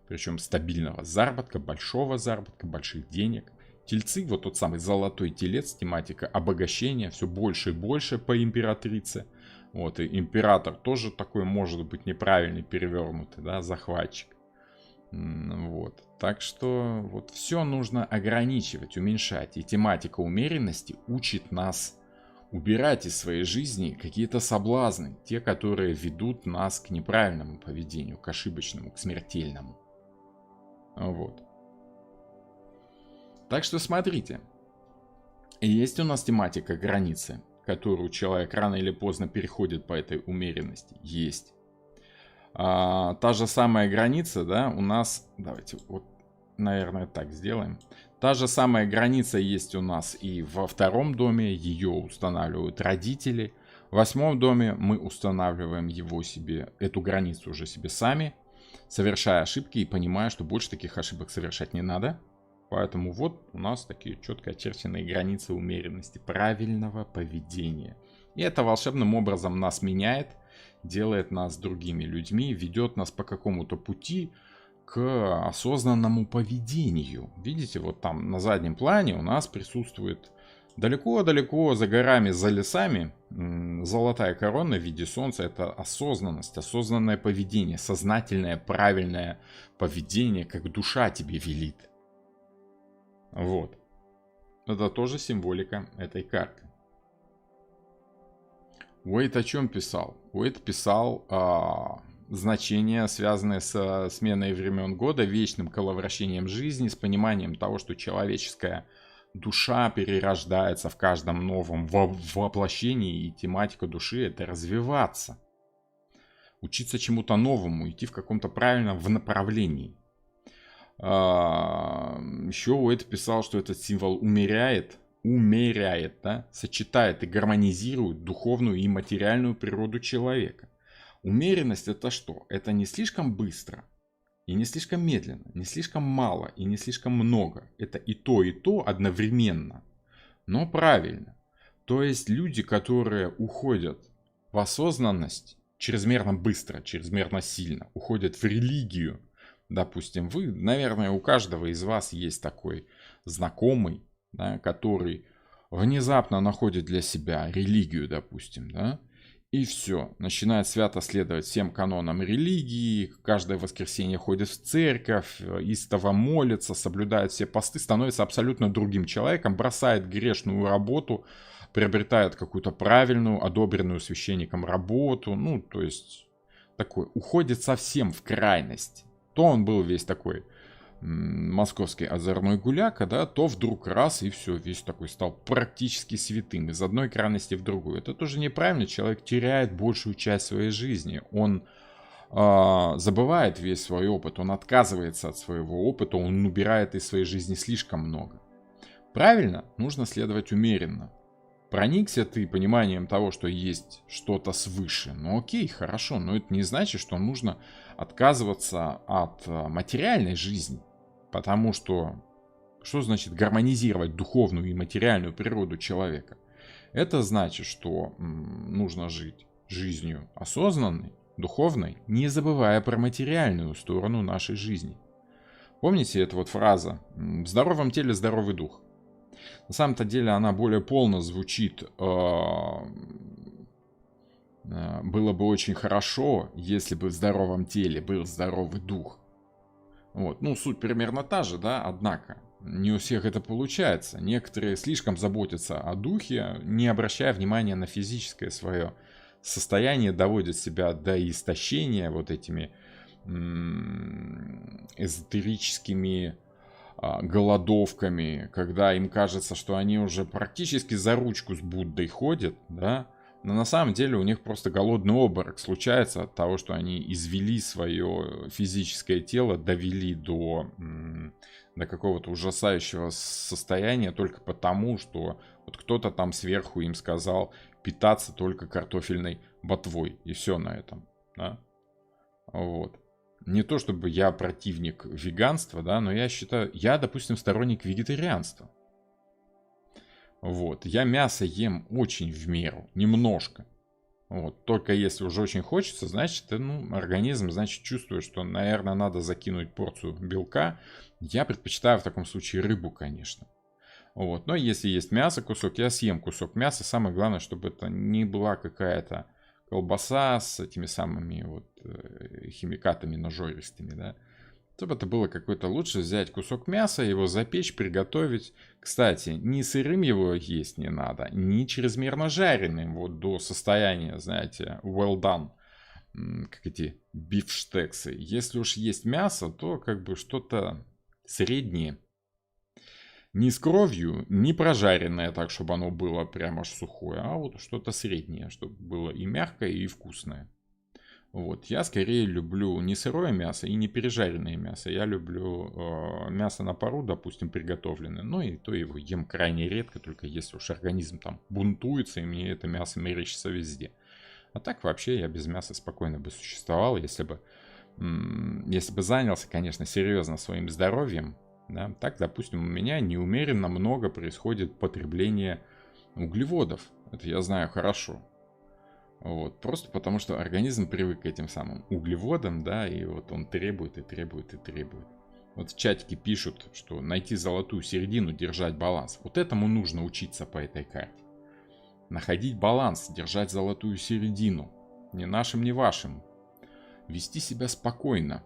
Причем стабильного заработка, больших денег. Тельцы, вот тот самый золотой телец, тематика обогащения, все больше и больше по императрице. Вот, и император тоже такой может быть неправильный, перевернутый, да, захватчик. Вот. Так что вот все нужно ограничивать, уменьшать. И тематика умеренности учит нас убирать из своей жизни какие-то соблазны, те, которые ведут нас к неправильному поведению, к ошибочному, к смертельному. Вот. Так что смотрите. Есть у нас тематика границы, которую человек рано или поздно переходит по этой умеренности. Есть. Та же самая граница, да, у нас... Давайте вот, наверное, так сделаем. Та же самая граница есть у нас и во втором доме. Ее устанавливают родители. В восьмом доме мы устанавливаем его себе, эту границу уже себе сами, совершая ошибки и понимая, что больше таких ошибок совершать не надо. Поэтому вот у нас такие четко очерченные границы умеренности, правильного поведения. И это волшебным образом нас меняет, делает нас другими людьми, ведет нас по какому-то пути к осознанному поведению. Видите, вот там на заднем плане у нас присутствует далеко-далеко за горами, за лесами золотая корона в виде солнца. Это осознанность, осознанное поведение, сознательное, правильное поведение, как душа тебе велит. Вот. Это тоже символика этой карты. Уэйт о чем писал? Уэйт писал значения, связанные с сменой времен года, вечным коловращением жизни, с пониманием того, что человеческая душа перерождается в каждом новом воплощении, и тематика души — это развиваться. Учиться чему-то новому, идти в каком-то правильном направлении. Еще Уэйт писал, что этот символ умеряет, да, сочетает и гармонизирует духовную и материальную природу человека. Умеренность — это что? Это не слишком быстро и не слишком медленно, не слишком мало и не слишком много. Это и то одновременно, но правильно. То есть люди, которые уходят в осознанность чрезмерно быстро, чрезмерно сильно, уходят в религию. Допустим, вы, наверное, у каждого из вас есть такой знакомый, да, который внезапно находит для себя религию, допустим, да, и все, начинает свято следовать всем канонам религии, каждое воскресенье ходит в церковь, истово молится, соблюдает все посты, становится абсолютно другим человеком, бросает грешную работу, приобретает какую-то правильную, одобренную священником работу, ну, то есть, такой, уходит совсем в крайность. То он был весь такой московский озорной гуляка, да, то вдруг раз и все, весь такой стал практически святым из одной крайности в другую. Это тоже неправильно, человек теряет большую часть своей жизни, он забывает весь свой опыт, он отказывается от своего опыта, он убирает из своей жизни слишком много. Правильно, нужно следовать умеренно. Проникся ты пониманием того, что есть что-то свыше. Ну окей, хорошо, но это не значит, что нужно отказываться от материальной жизни. Потому что значит гармонизировать духовную и материальную природу человека? Это значит, что нужно жить жизнью осознанной, духовной, не забывая про материальную сторону нашей жизни. Помните эту вот фраза «в здоровом теле здоровый дух»? На самом-то деле она более полно звучит. Было бы очень хорошо, если бы в здоровом теле был здоровый дух. Вот. Ну, суть примерно та же, да, однако не у всех это получается. Некоторые слишком заботятся о духе, не обращая внимания на физическое свое состояние, доводят себя до истощения вот этими эзотерическими голодовками, когда им кажется, что они уже практически за ручку с Буддой ходят, да, но на самом деле у них просто голодный обморок случается от того, что они извели свое физическое тело, довели до какого-то ужасающего состояния только потому, что вот кто-то там сверху им сказал питаться только картофельной ботвой, и все на этом, да? Вот. Не то чтобы я противник веганства, да, но я считаю, я, допустим, сторонник вегетарианства. Вот, я мясо ем очень в меру, немножко. Вот, только если уже очень хочется, значит, организм, значит, чувствует, что, наверное, надо закинуть порцию белка. Я предпочитаю в таком случае рыбу, конечно. Вот, но если есть мясо, кусок, я съем кусок мяса. Самое главное, чтобы это не была какая-то колбаса с этими самыми вот химикатами нажористыми, да. Чтобы это было какое-то лучше взять кусок мяса, его запечь, приготовить. Кстати, ни сырым его есть не надо, ни чрезмерно жареным, вот до состояния, знаете, well done, как эти бифштексы. Если уж есть мясо, то как бы что-то среднее. Не с кровью, не прожаренное так, чтобы оно было прямо аж сухое, а вот что-то среднее, чтобы было и мягкое, и вкусное. Вот, я скорее люблю не сырое мясо и не пережаренное мясо. Я люблю мясо на пару, допустим, приготовленное. Ну и то его ем крайне редко, только если уж организм там бунтуется, и мне это мясо мерещится везде. А так вообще я без мяса спокойно бы существовал, если бы занялся, конечно, серьезно своим здоровьем. Да, так, допустим, у меня неумеренно много происходит потребление углеводов. Это я знаю хорошо. Вот, просто потому что организм привык к этим самым углеводам, да, и вот он требует и требует и требует. Вот в чатике пишут, что найти золотую середину, держать баланс. Вот этому нужно учиться по этой карте. Находить баланс, держать золотую середину. Ни нашим, ни вашим. Вести себя спокойно.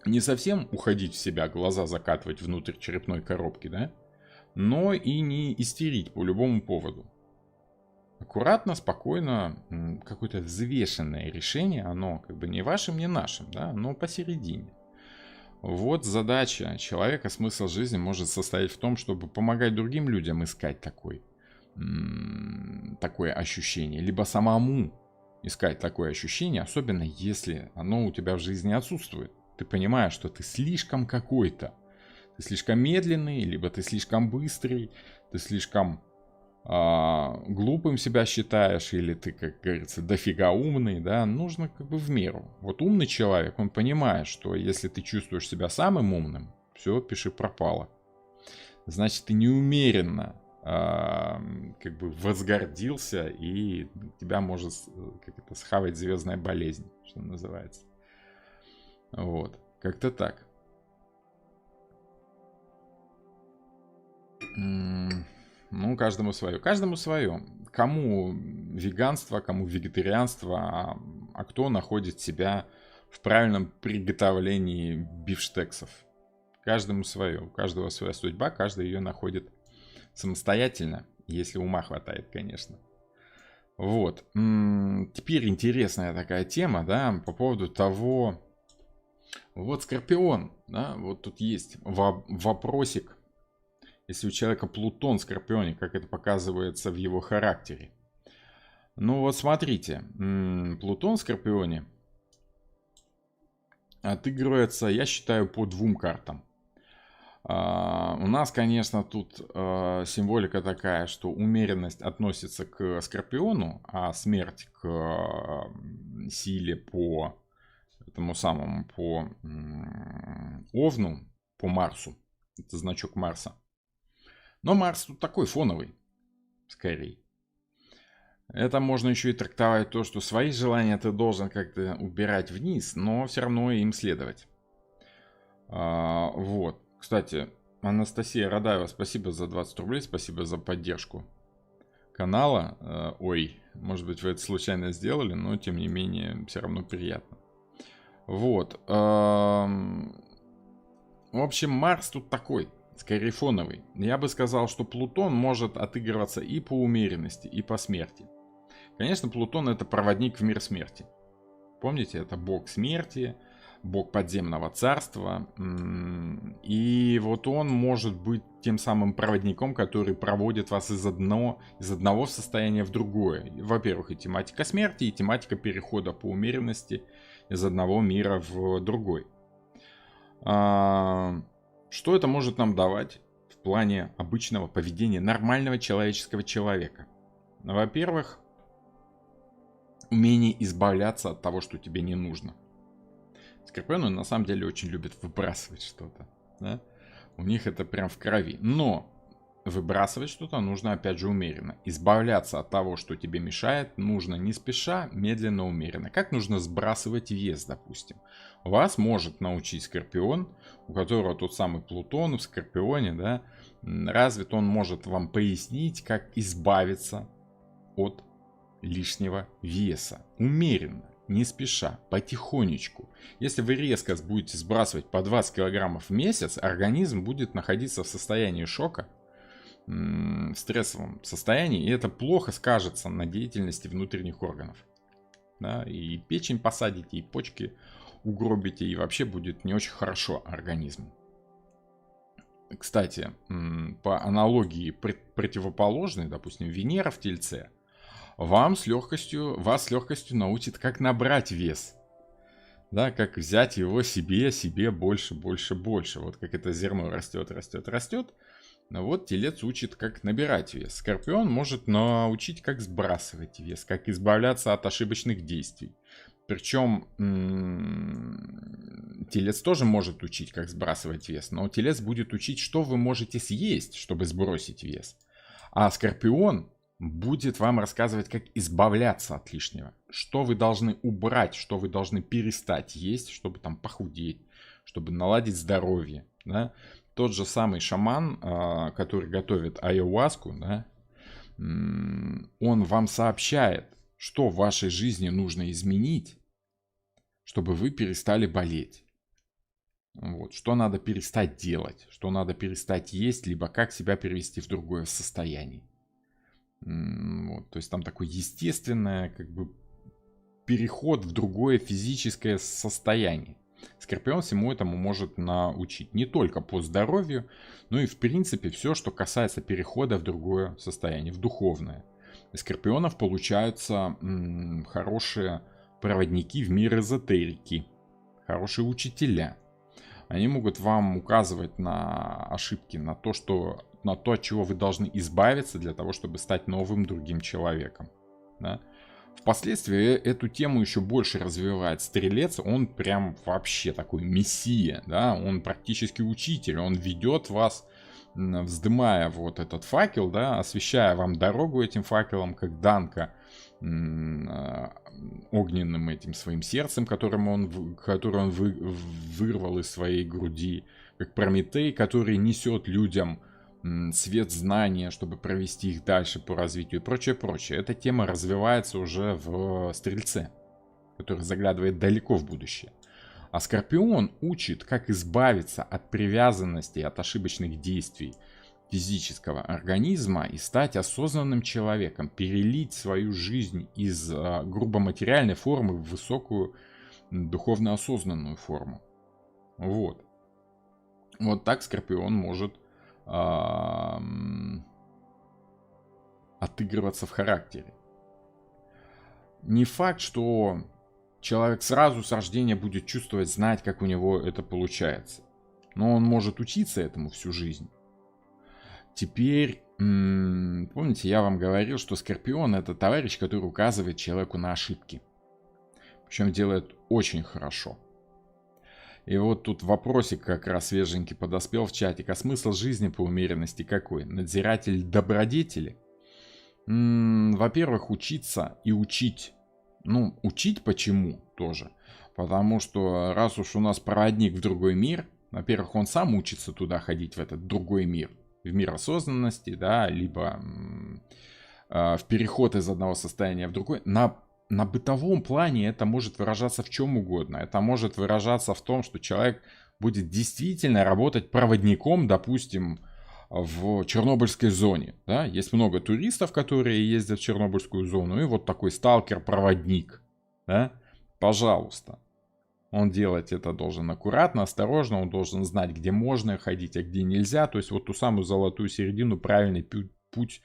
Не совсем уходить в себя, глаза закатывать внутрь черепной коробки, да, но и не истерить по любому поводу. Аккуратно, спокойно, какое-то взвешенное решение, оно как бы не вашим, не нашим, да, но посередине. Вот задача человека, смысл жизни может состоять в том, чтобы помогать другим людям искать такое ощущение, либо самому искать такое ощущение, особенно если оно у тебя в жизни отсутствует. Ты понимаешь, что ты слишком какой-то, ты слишком медленный, либо ты слишком быстрый, ты слишком глупым себя считаешь, или ты, как говорится, дофига умный, да, нужно как бы в меру. Вот умный человек, он понимает, что если ты чувствуешь себя самым умным, все, пиши пропало. Значит, ты неумеренно как бы возгордился, и тебя может схавать звездная болезнь, что называется. Вот, как-то так. Ну, каждому свое. Каждому свое. Кому веганство, кому вегетарианство, а кто находит себя в правильном приготовлении бифштексов. Каждому свое. У каждого своя судьба, каждый ее находит самостоятельно, если ума хватает, конечно. Вот. Теперь интересная такая тема, да, по поводу того... Вот Скорпион, да, вот тут есть вопросик. Если у человека Плутон в Скорпионе, как это показывается в его характере. Ну вот смотрите, Плутон в Скорпионе отыгрывается, я считаю, по двум картам. У нас, конечно, тут символика такая, что умеренность относится к Скорпиону, а смерть к силе по этому самому, по Овну, по Марсу. Это значок Марса. Но Марс тут такой фоновый, скорее. Это можно еще и трактовать то, что свои желания ты должен как-то убирать вниз, но все равно им следовать. Вот. Кстати, Анастасия Радаева, спасибо за 20 рублей, спасибо за поддержку канала. Ой, может быть, вы это случайно сделали, но тем не менее, все равно приятно. Вот. В общем, Марс тут такой. Скорее фоновый. Я бы сказал, что Плутон может отыгрываться и по умеренности, и по смерти. Конечно, Плутон это проводник в мир смерти. Помните, это бог смерти, бог подземного царства. И вот он может быть тем самым проводником, который проводит вас из одного состояния в другое. Во-первых, и тематика смерти, и тематика перехода по умеренности из одного мира в другой. Что это может нам давать в плане обычного поведения нормального человеческого человека? Во-первых, умение избавляться от того, что тебе не нужно. Скорпионы на самом деле очень любят выбрасывать что-то. Да? У них это прям в крови. Но выбрасывать что-то нужно опять же умеренно. Избавляться от того, что тебе мешает, нужно не спеша, медленно, умеренно. Как нужно сбрасывать вес, допустим. Вас может научить Скорпион, у которого тот самый Плутон в Скорпионе, да, развит, он может вам пояснить, как избавиться от лишнего веса. Умеренно, не спеша, потихонечку. Если вы резко будете сбрасывать по 20 килограммов в месяц, организм будет находиться в состоянии шока, в стрессовом состоянии, и это плохо скажется на деятельности внутренних органов. Да, и печень посадите, и почки угробите, и вообще будет не очень хорошо организму. Кстати, по аналогии противоположной, допустим, Венера в Тельце, вас с легкостью научит, как набрать вес. Да, как взять его себе больше. Вот как это зерно растет. Вот Телец учит, как набирать вес. Скорпион может научить, как сбрасывать вес, как избавляться от ошибочных действий. Причем Телец тоже может учить, как сбрасывать вес, но Телец будет учить, что вы можете съесть, чтобы сбросить вес. А Скорпион будет вам рассказывать, как избавляться от лишнего. Что вы должны убрать, что вы должны перестать есть, чтобы там похудеть, чтобы наладить здоровье. Да? Тот же самый шаман, который готовит айуаску, да, он вам сообщает, что в вашей жизни нужно изменить, чтобы вы перестали болеть. Вот. Что надо перестать делать, что надо перестать есть, либо как себя перевести в другое состояние. Вот. То есть там такой естественный как бы переход в другое физическое состояние. Скорпион всему этому может научить не только по здоровью, но и в принципе все, что касается перехода в другое состояние, в духовное. Из скорпионов получаются хорошие проводники в мир эзотерики, хорошие учителя. Они могут вам указывать на ошибки, на то, от чего вы должны избавиться для того, чтобы стать новым другим человеком. Да? Впоследствии эту тему еще больше развивает Стрелец. Он прям вообще такой мессия, да? Он практически учитель. Он ведет вас, вздымая вот этот факел, да, освещая вам дорогу этим факелом, как Данка огненным этим своим сердцем, которое он вырвал из своей груди, как Прометей, который несет людям свет знания, чтобы провести их дальше по развитию и прочее. Эта тема развивается уже в Стрельце, который заглядывает далеко в будущее. А Скорпион учит, как избавиться от привязанности, от ошибочных действий физического организма и стать осознанным человеком, перелить свою жизнь из грубо материальной формы в высокую духовно осознанную форму. Вот так Скорпион может отыгрываться в характере. Не факт, что человек сразу с рождения будет чувствовать, знать, как у него это получается. Но он может учиться этому всю жизнь. Теперь, помните, я вам говорил, что Скорпион — это товарищ, который указывает человеку на ошибки. Причем делает очень хорошо. И вот тут вопросик как раз свеженький подоспел в чатик. А смысл жизни по умеренности какой? Надзиратель добродетели? Во-первых, учиться и учить. Учить почему тоже? Потому что раз уж у нас проводник в другой мир, во-первых, он сам учится туда ходить, в этот другой мир. В мир осознанности, да, либо в переход из одного состояния в другое. На бытовом плане это может выражаться в чем угодно. Это может выражаться в том, что человек будет действительно работать проводником, допустим, в Чернобыльской зоне. Да? Есть много туристов, которые ездят в Чернобыльскую зону, и вот такой сталкер-проводник. Да? Пожалуйста. Он делать это должен аккуратно, осторожно, он должен знать, где можно ходить, а где нельзя. То есть вот ту самую золотую середину, правильный путь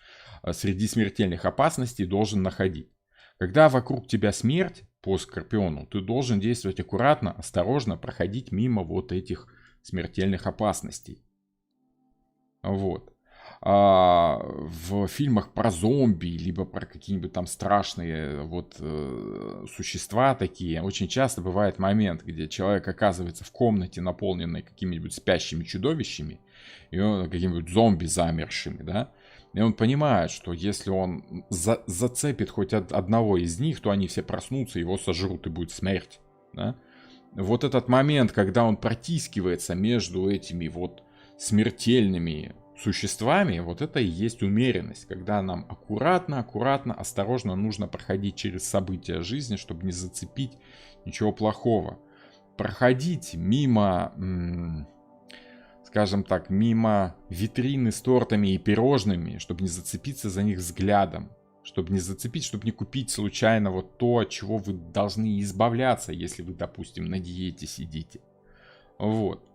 среди смертельных опасностей должен находить. Когда вокруг тебя смерть по Скорпиону, ты должен действовать аккуратно, осторожно, проходить мимо вот этих смертельных опасностей. Вот. в фильмах про зомби, либо про какие-нибудь там страшные вот существа такие, очень часто бывает момент, где человек оказывается в комнате, наполненной какими-нибудь спящими чудовищами, и какими-нибудь зомби замершими, да, и он понимает, что если он зацепит хоть одного из них, то они все проснутся, его сожрут и будет смерть, да. Вот этот момент, когда он протискивается между этими вот смертельными существами, вот это и есть умеренность, когда нам аккуратно, осторожно нужно проходить через события жизни, чтобы не зацепить ничего плохого. Проходить мимо, скажем так, мимо витрины с тортами и пирожными, чтобы не зацепиться за них взглядом, чтобы не зацепить, чтобы не купить случайно вот то, от чего вы должны избавляться, если вы, допустим, на диете сидите. Вот.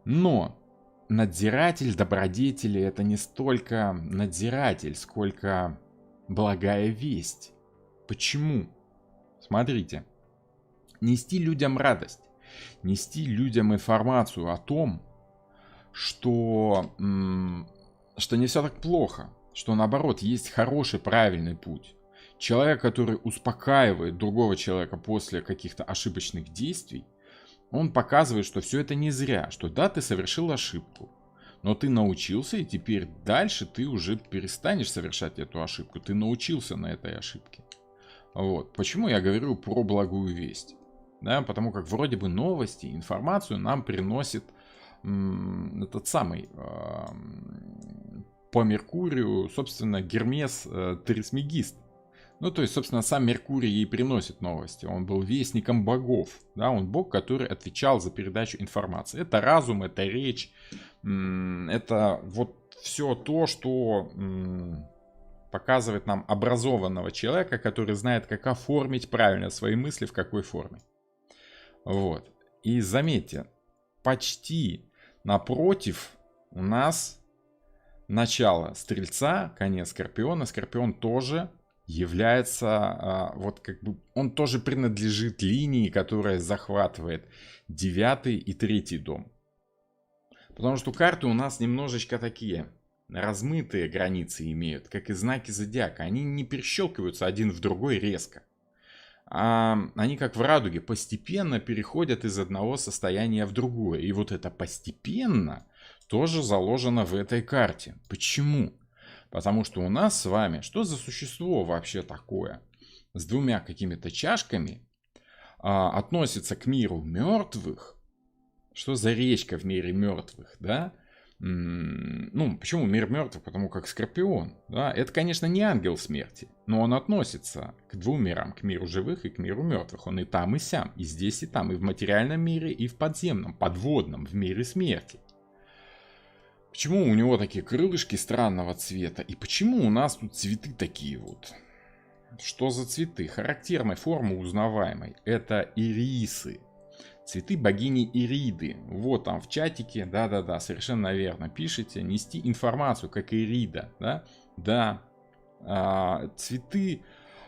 Но надзиратель добродетели — это не столько надзиратель, сколько благая весть. Почему? Смотрите. Нести людям радость, нести людям информацию о том, что не все так плохо, что наоборот есть хороший, правильный путь. Человек, который успокаивает другого человека после каких-то ошибочных действий, он показывает, что все это не зря, что да, ты совершил ошибку, но ты научился, и теперь дальше ты уже перестанешь совершать эту ошибку, ты научился на этой ошибке. Вот. Почему я говорю про благую весть? Да, потому как вроде бы новости, информацию нам приносит этот самый по Меркурию, собственно, Гермес Трисмегист. Ну, то есть, собственно, сам Меркурий и приносит новости. Он был вестником богов. Да, он бог, который отвечал за передачу информации. Это разум, это речь. Это вот все то, что показывает нам образованного человека, который знает, как оформить правильно свои мысли, в какой форме. Вот. И заметьте, почти напротив у нас начало Стрельца, конец Скорпиона. Скорпион тоже является, вот как бы, он тоже принадлежит линии, которая захватывает 9 и 3 дом. Потому что карты у нас немножечко такие размытые границы имеют, как и знаки зодиака. Они не перещелкиваются один в другой резко. Они, как в радуге, постепенно переходят из одного состояния в другое. И вот это постепенно тоже заложено в этой карте. Почему? Потому что у нас с вами, что за существо вообще такое? С двумя какими-то чашками относится к миру мертвых. Что за речка в мире мертвых, да? Ну, почему мир мертвых? Потому как Скорпион, да? Это, конечно, не ангел смерти, но он относится к двум мирам, к миру живых и к миру мертвых. Он и там, и сям, и здесь, и там, и в материальном мире, и в подземном, подводном, в мире смерти. Почему у него такие крылышки странного цвета? И почему у нас тут цветы такие вот? Что за цветы? Характерной формы узнаваемой. Это ирисы. Цветы богини Ириды. Вот там в чатике. Да-да-да, совершенно верно. Пишите. Нести информацию, как Ирида. Да. Цветы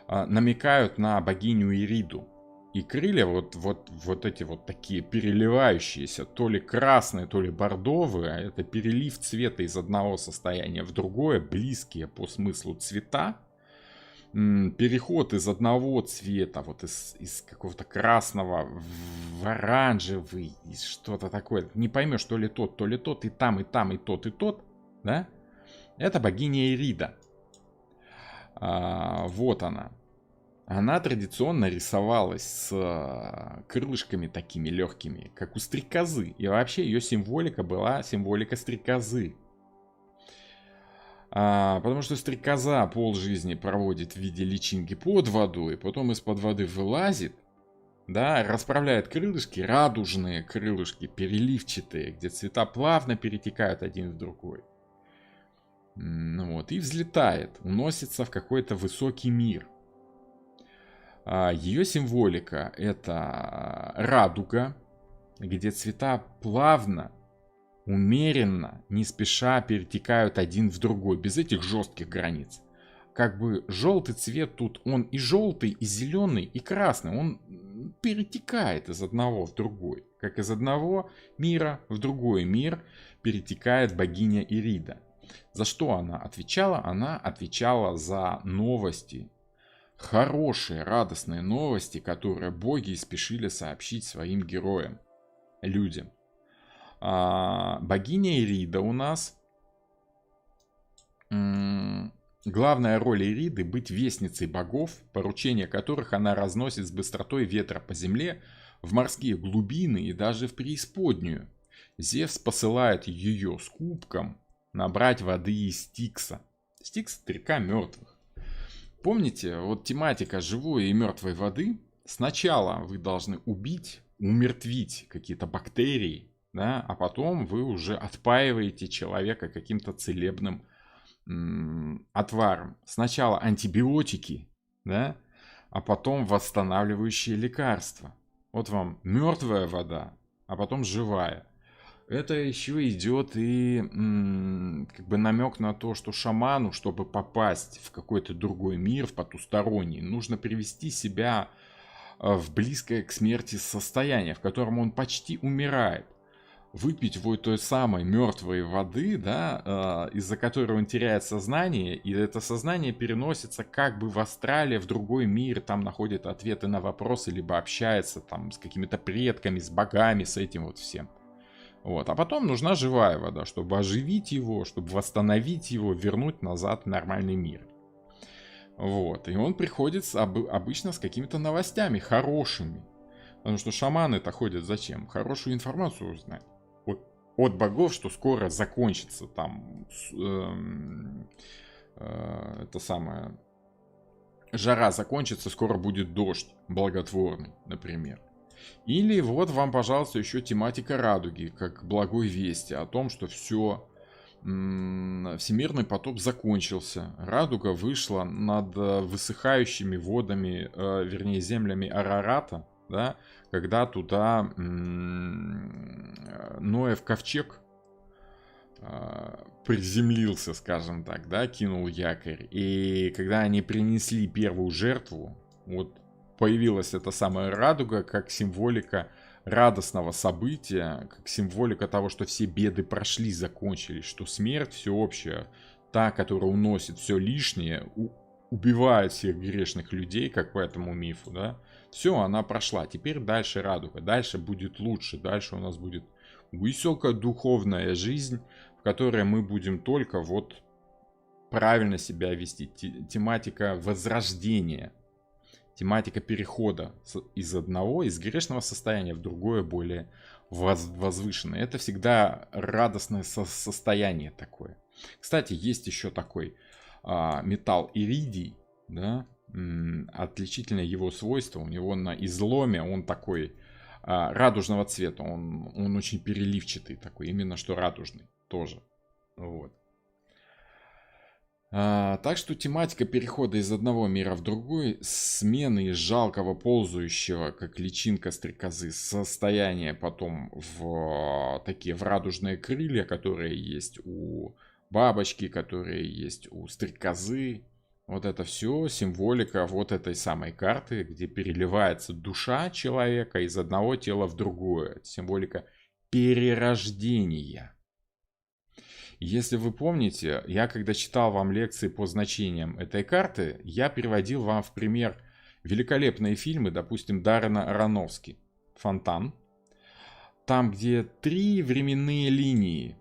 намекают на богиню Ириду. И крылья вот эти вот такие переливающиеся, то ли красные, то ли бордовые, это перелив цвета из одного состояния в другое, близкие по смыслу цвета, переход из одного цвета, вот из какого-то красного в оранжевый, что-то такое, не поймешь, то ли тот, и там, и тот, да, это богиня Ирида, вот она. Она традиционно рисовалась с крылышками такими легкими, как у стрекозы. И вообще ее символика была символика стрекозы. Потому что стрекоза полжизни проводит в виде личинки под водой, потом из-под воды вылазит, да, расправляет крылышки, радужные крылышки, переливчатые, где цвета плавно перетекают один в другой. Вот, и взлетает, уносится в какой-то высокий мир. Ее символика — это радуга, где цвета плавно, умеренно, не спеша перетекают один в другой, без этих жестких границ. Как бы желтый цвет тут, он и желтый, и зеленый, и красный, он перетекает из одного в другой. Как из одного мира в другой мир перетекает богиня Ирида. За что она отвечала? Она отвечала за новости, хорошие, радостные новости, которые боги спешили сообщить своим героям, людям. Богиня Ирида у нас. Главная роль Ириды — быть вестницей богов, поручения которых она разносит с быстротой ветра по земле, в морские глубины и даже в преисподнюю. Зевс посылает ее с кубком набрать воды из Стикса. Стикс — река мертвых. Помните, вот тематика живой и мертвой воды. Сначала вы должны убить, умертвить какие-то бактерии, да, а потом вы уже отпаиваете человека каким-то целебным отваром. Сначала антибиотики, да, а потом восстанавливающие лекарства. Вот вам мертвая вода, а потом живая. Это еще идет и как бы намек на то, что шаману, чтобы попасть в какой-то другой мир, в потусторонний, нужно привести себя в близкое к смерти состояние, в котором он почти умирает. Выпить вот той самой мертвой воды, да, из-за которой он теряет сознание, и это сознание переносится как бы в астрале, в другой мир, там находит ответы на вопросы, либо общается там с какими-то предками, с богами, с этим вот всем. Вот. А потом нужна живая вода, чтобы оживить его, чтобы восстановить его, вернуть назад в нормальный мир. Вот. И он приходит обычно с какими-то новостями хорошими. Потому что шаманы-то ходят зачем? Хорошую информацию узнать. От богов, что скоро закончится там это самое, жара закончится, скоро будет дождь благотворный, например. Или вот вам, пожалуйста, еще тематика радуги, как благой вести о том, что все, всемирный потоп закончился. Радуга вышла над высыхающими водами, вернее, землями Арарата, да, когда туда Ноев ковчег приземлился, скажем так, да, кинул якорь. И когда они принесли первую жертву, вот появилась эта самая радуга как символика радостного события, как символика того, что все беды прошли, закончились, что смерть всеобщая, та, которая уносит все лишнее, убивает всех грешных людей, как по этому мифу, да, все, она прошла. Теперь дальше радуга, дальше будет лучше, дальше у нас будет высокодуховная жизнь, в которой мы будем только вот правильно себя вести. Тематика возрождения, тематика перехода из одного, из грешного состояния в другое, более возвышенное. Это всегда радостное состояние такое. Кстати, есть еще такой металл иридий, да, отличительное его свойство, у него на изломе он такой радужного цвета, он очень переливчатый такой, именно что радужный тоже. Вот. Так что тематика перехода из одного мира в другой, смены из жалкого ползающего, как личинка стрекозы, состояния потом в такие в радужные крылья, которые есть у бабочки, которые есть у стрекозы. Вот это все символика вот этой самой карты, где переливается душа человека из одного тела в другое. Это символика перерождения. Если вы помните, я когда читал вам лекции по значениям этой карты, я приводил вам в пример великолепные фильмы, допустим, Даррена Аронофски «Фонтан». Там, где 3 временные линии,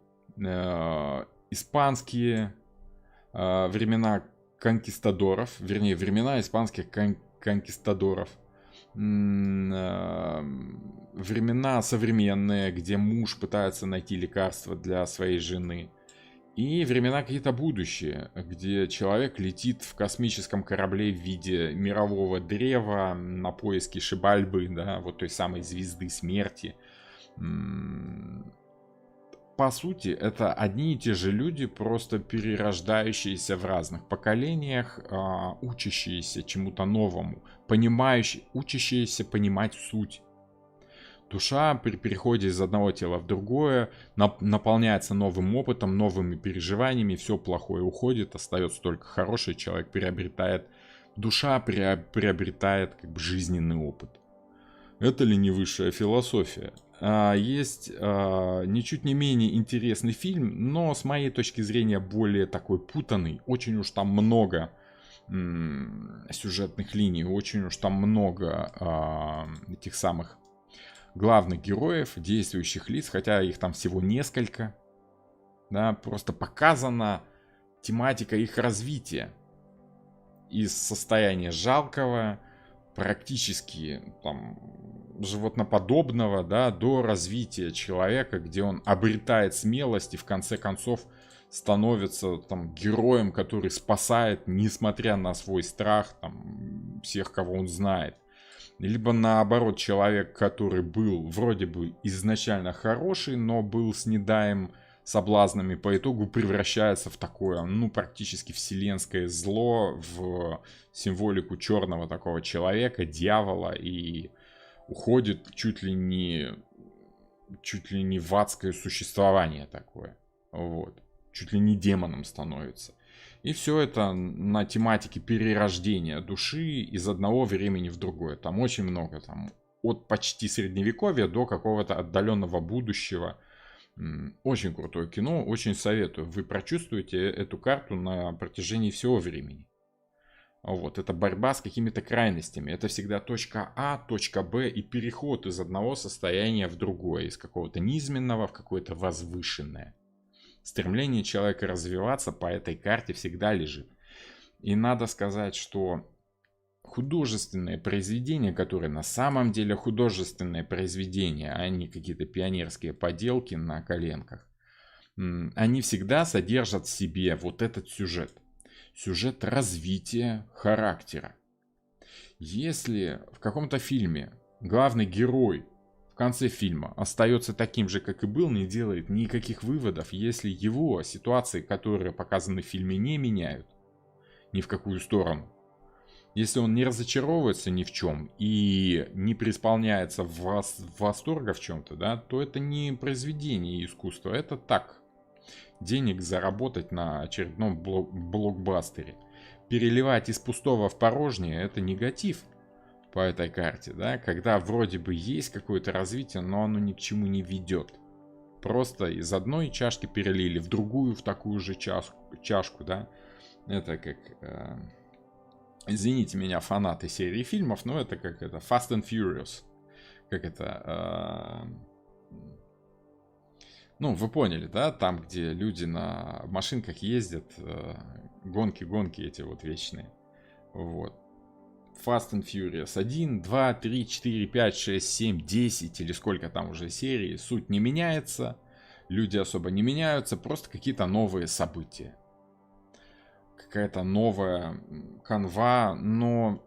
испанские времена конкистадоров, вернее, времена испанских конкистадоров, времена современные, где муж пытается найти лекарство для своей жены, и времена какие-то будущие, где человек летит в космическом корабле в виде мирового древа на поиски Шибальбы, да, вот той самой звезды смерти. По сути, это одни и те же люди, просто перерождающиеся в разных поколениях, учащиеся чему-то новому, понимающие, учащиеся понимать суть. Душа при переходе из одного тела в другое наполняется новым опытом, новыми переживаниями, все плохое уходит, остается только хорошее, человек приобретает, душа приобретает как бы жизненный опыт. Это ли не высшая философия? есть ничуть не менее интересный фильм, но с моей точки зрения более такой путанный. Очень уж там много сюжетных линий, очень уж там много этих самых главных героев, действующих лиц, хотя их там всего несколько. Да, просто показана тематика их развития. Из состояния жалкого, практически там животноподобного, да, до развития человека, где он обретает смелость и в конце концов становится там героем, который спасает, несмотря на свой страх, там, всех, кого он знает. Либо наоборот, человек, который был вроде бы изначально хороший, но был снедаем соблазнами, по итогу превращается в такое, ну, практически вселенское зло, в символику черного такого человека, дьявола, и уходит чуть ли не в адское существование такое. Вот. Чуть ли не демоном становится. И все это на тематике перерождения души из одного времени в другое. Там очень много, там от почти средневековья до какого-то отдаленного будущего. Очень крутое кино, очень советую. Вы прочувствуете эту карту на протяжении всего времени. Вот, это борьба с какими-то крайностями. Это всегда точка А, точка Б и переход из одного состояния в другое. Из какого-то низменного в какое-то возвышенное. Стремление человека развиваться по этой карте всегда лежит. И надо сказать, что художественные произведения, которые на самом деле художественные произведения, а не какие-то пионерские поделки на коленках, они всегда содержат в себе вот этот сюжет. Сюжет развития характера. Если в каком-то фильме главный герой в конце фильма остается таким же, как и был, не делает никаких выводов, если его ситуации, которые показаны в фильме, не меняют ни в какую сторону. Если он не разочаровывается ни в чем и не преисполняется в восторга в чем-то, да, то это не произведение искусства, это так. Денег заработать на очередном блокбастере. Переливать из пустого в порожнее — это негатив по этой карте, да, когда вроде бы есть какое-то развитие, но оно ни к чему не ведет. Просто из одной чашки перелили в другую, в такую же чашку, да. Это как... Извините меня, фанаты серии фильмов, но это как это Fast and Furious. Как это... Ну, вы поняли, да? Там, где люди на машинках ездят, гонки эти вот вечные. Вот. Fast and Furious 1, 2, 3, 4, 5, 6, 7, 10 или сколько там уже серий. Суть не меняется, люди особо не меняются, просто какие-то новые события. Какая-то новая канва, но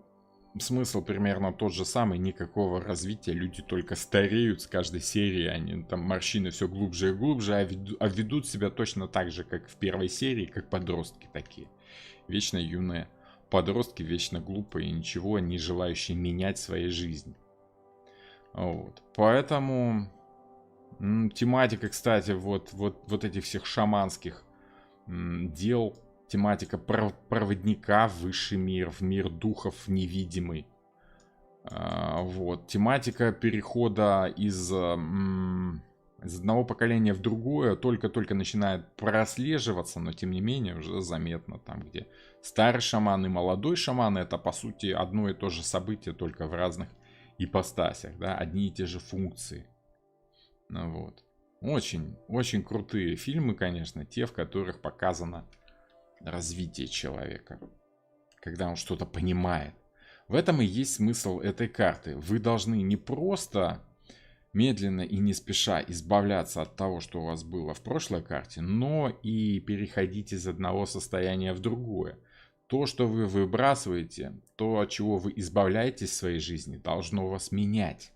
смысл примерно тот же самый, никакого развития, люди только стареют с каждой серии, они там морщины все глубже и глубже, а ведут себя точно так же, как в первой серии, как подростки такие. Вечно юные подростки, вечно глупые, ничего не желающие менять в своей жизни. Вот. Поэтому тематика, кстати, вот этих всех шаманских дел, тематика проводника в высший мир, в мир духов невидимый. Вот. Тематика перехода из одного поколения в другое только-только начинает прослеживаться, но тем не менее уже заметно там, где старый шаман и молодой шаман — это по сути одно и то же событие, только в разных ипостасях, да, одни и те же функции. Вот. Очень, очень крутые фильмы, конечно, те, в которых показано развитие человека, когда он что-то понимает. В этом и есть смысл этой карты. Вы должны не просто медленно и не спеша избавляться от того, что у вас было в прошлой карте, но и переходить из одного состояния в другое. То, что вы выбрасываете, то, от чего вы избавляетесь в своей жизни, должно вас менять.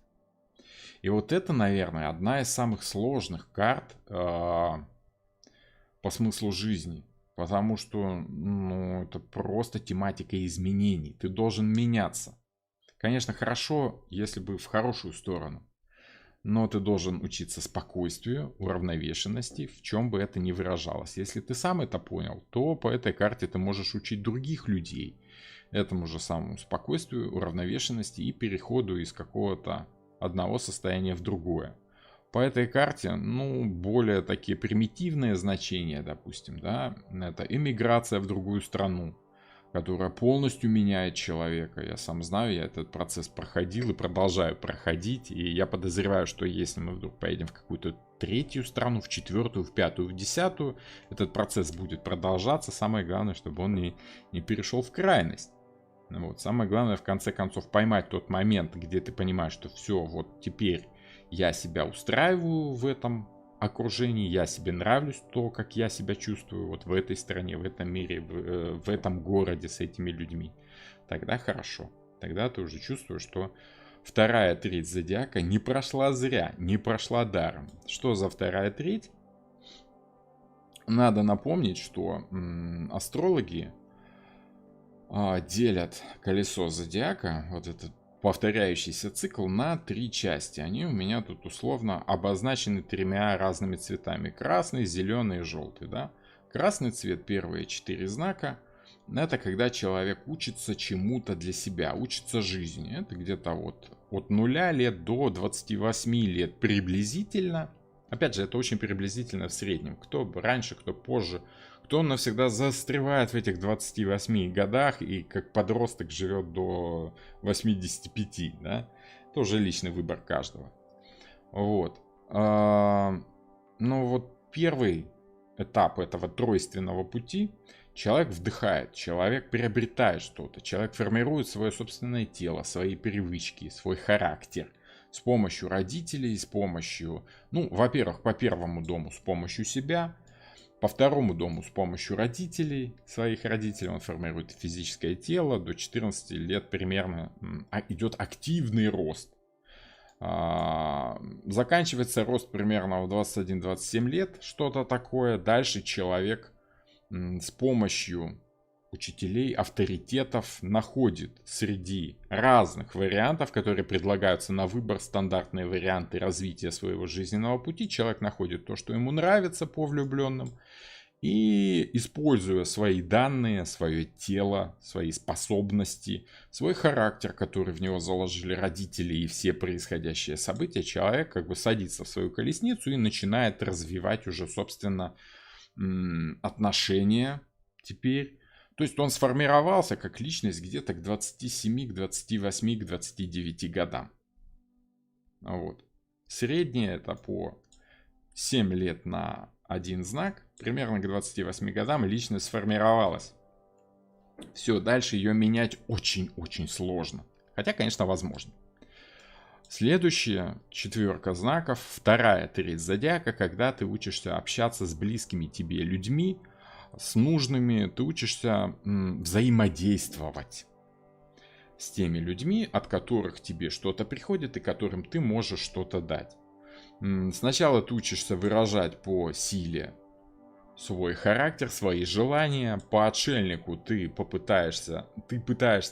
И вот это, наверное, одна из самых сложных карт по смыслу жизни. Потому что это просто тематика изменений. Ты должен меняться. Конечно, хорошо, если бы в хорошую сторону. Но ты должен учиться спокойствию, уравновешенности, в чем бы это ни выражалось. Если ты сам это понял, то по этой карте ты можешь учить других людей этому же самому спокойствию, уравновешенности и переходу из какого-то одного состояния в другое. По этой карте, ну, более такие примитивные значения, допустим, да, это эмиграция в другую страну, которая полностью меняет человека. Я сам знаю, я этот процесс проходил и продолжаю проходить. И я подозреваю, что если мы вдруг поедем в какую-то третью страну, в четвертую, в пятую, в десятую, этот процесс будет продолжаться. Самое главное, чтобы он не перешел в крайность. Вот. Самое главное, в конце концов, поймать тот момент, где ты понимаешь, что все, вот теперь я себя устраиваю в этом окружении, я себе нравлюсь, то, как я себя чувствую вот в этой стране, в этом мире, в этом городе с этими людьми. Тогда хорошо. Тогда ты уже чувствуешь, что вторая треть зодиака не прошла зря, не прошла даром. Что за вторая треть? Надо напомнить, что астрологи делят колесо зодиака, вот этот повторяющийся цикл, на 3 части. Они у меня тут условно обозначены 3 разными цветами. Красный, зеленый и желтый. Да? Красный цвет, первые 4 знака, это когда человек учится чему-то для себя, учится жизни. Это где-то вот от 0 лет до 28 лет приблизительно. Опять же, это очень приблизительно в среднем. Кто раньше, кто позже. Кто навсегда застревает в этих 28 годах и как подросток живет до 85, да? Тоже личный выбор каждого. Вот. Ну вот первый этап этого тройственного пути. Человек вдыхает, человек приобретает что-то, человек формирует свое собственное тело, свои привычки, свой характер. С помощью родителей, с помощью, ну, во-первых, по первому дому с помощью себя, по второму дому с помощью родителей, своих родителей, он формирует физическое тело, до 14 лет примерно идет активный рост. Заканчивается рост примерно в 21-27 лет, что-то такое. Дальше человек с помощью учителей, авторитетов находит среди разных вариантов, которые предлагаются на выбор, стандартные варианты развития своего жизненного пути. Человек находит то, что ему нравится по влюбленным, и, используя свои данные, свое тело, свои способности, свой характер, который в него заложили родители и все происходящие события, человек как бы садится в свою колесницу и начинает развивать уже, собственно, отношения теперь. То есть он сформировался как личность где-то к 27, к 28, к 29 годам. Вот. Среднее это по 7 лет на один знак. Примерно к 28 годам личность сформировалась. Все, дальше ее менять очень-очень сложно. Хотя, конечно, возможно. Следующая четверка знаков, вторая треть зодиака, когда ты учишься общаться с близкими тебе людьми, с нужными, ты учишься взаимодействовать с теми людьми, от которых тебе что-то приходит и которым ты можешь что-то дать. Сначала ты учишься выражать по силе свой характер, свои желания. По отшельнику ты пытаешься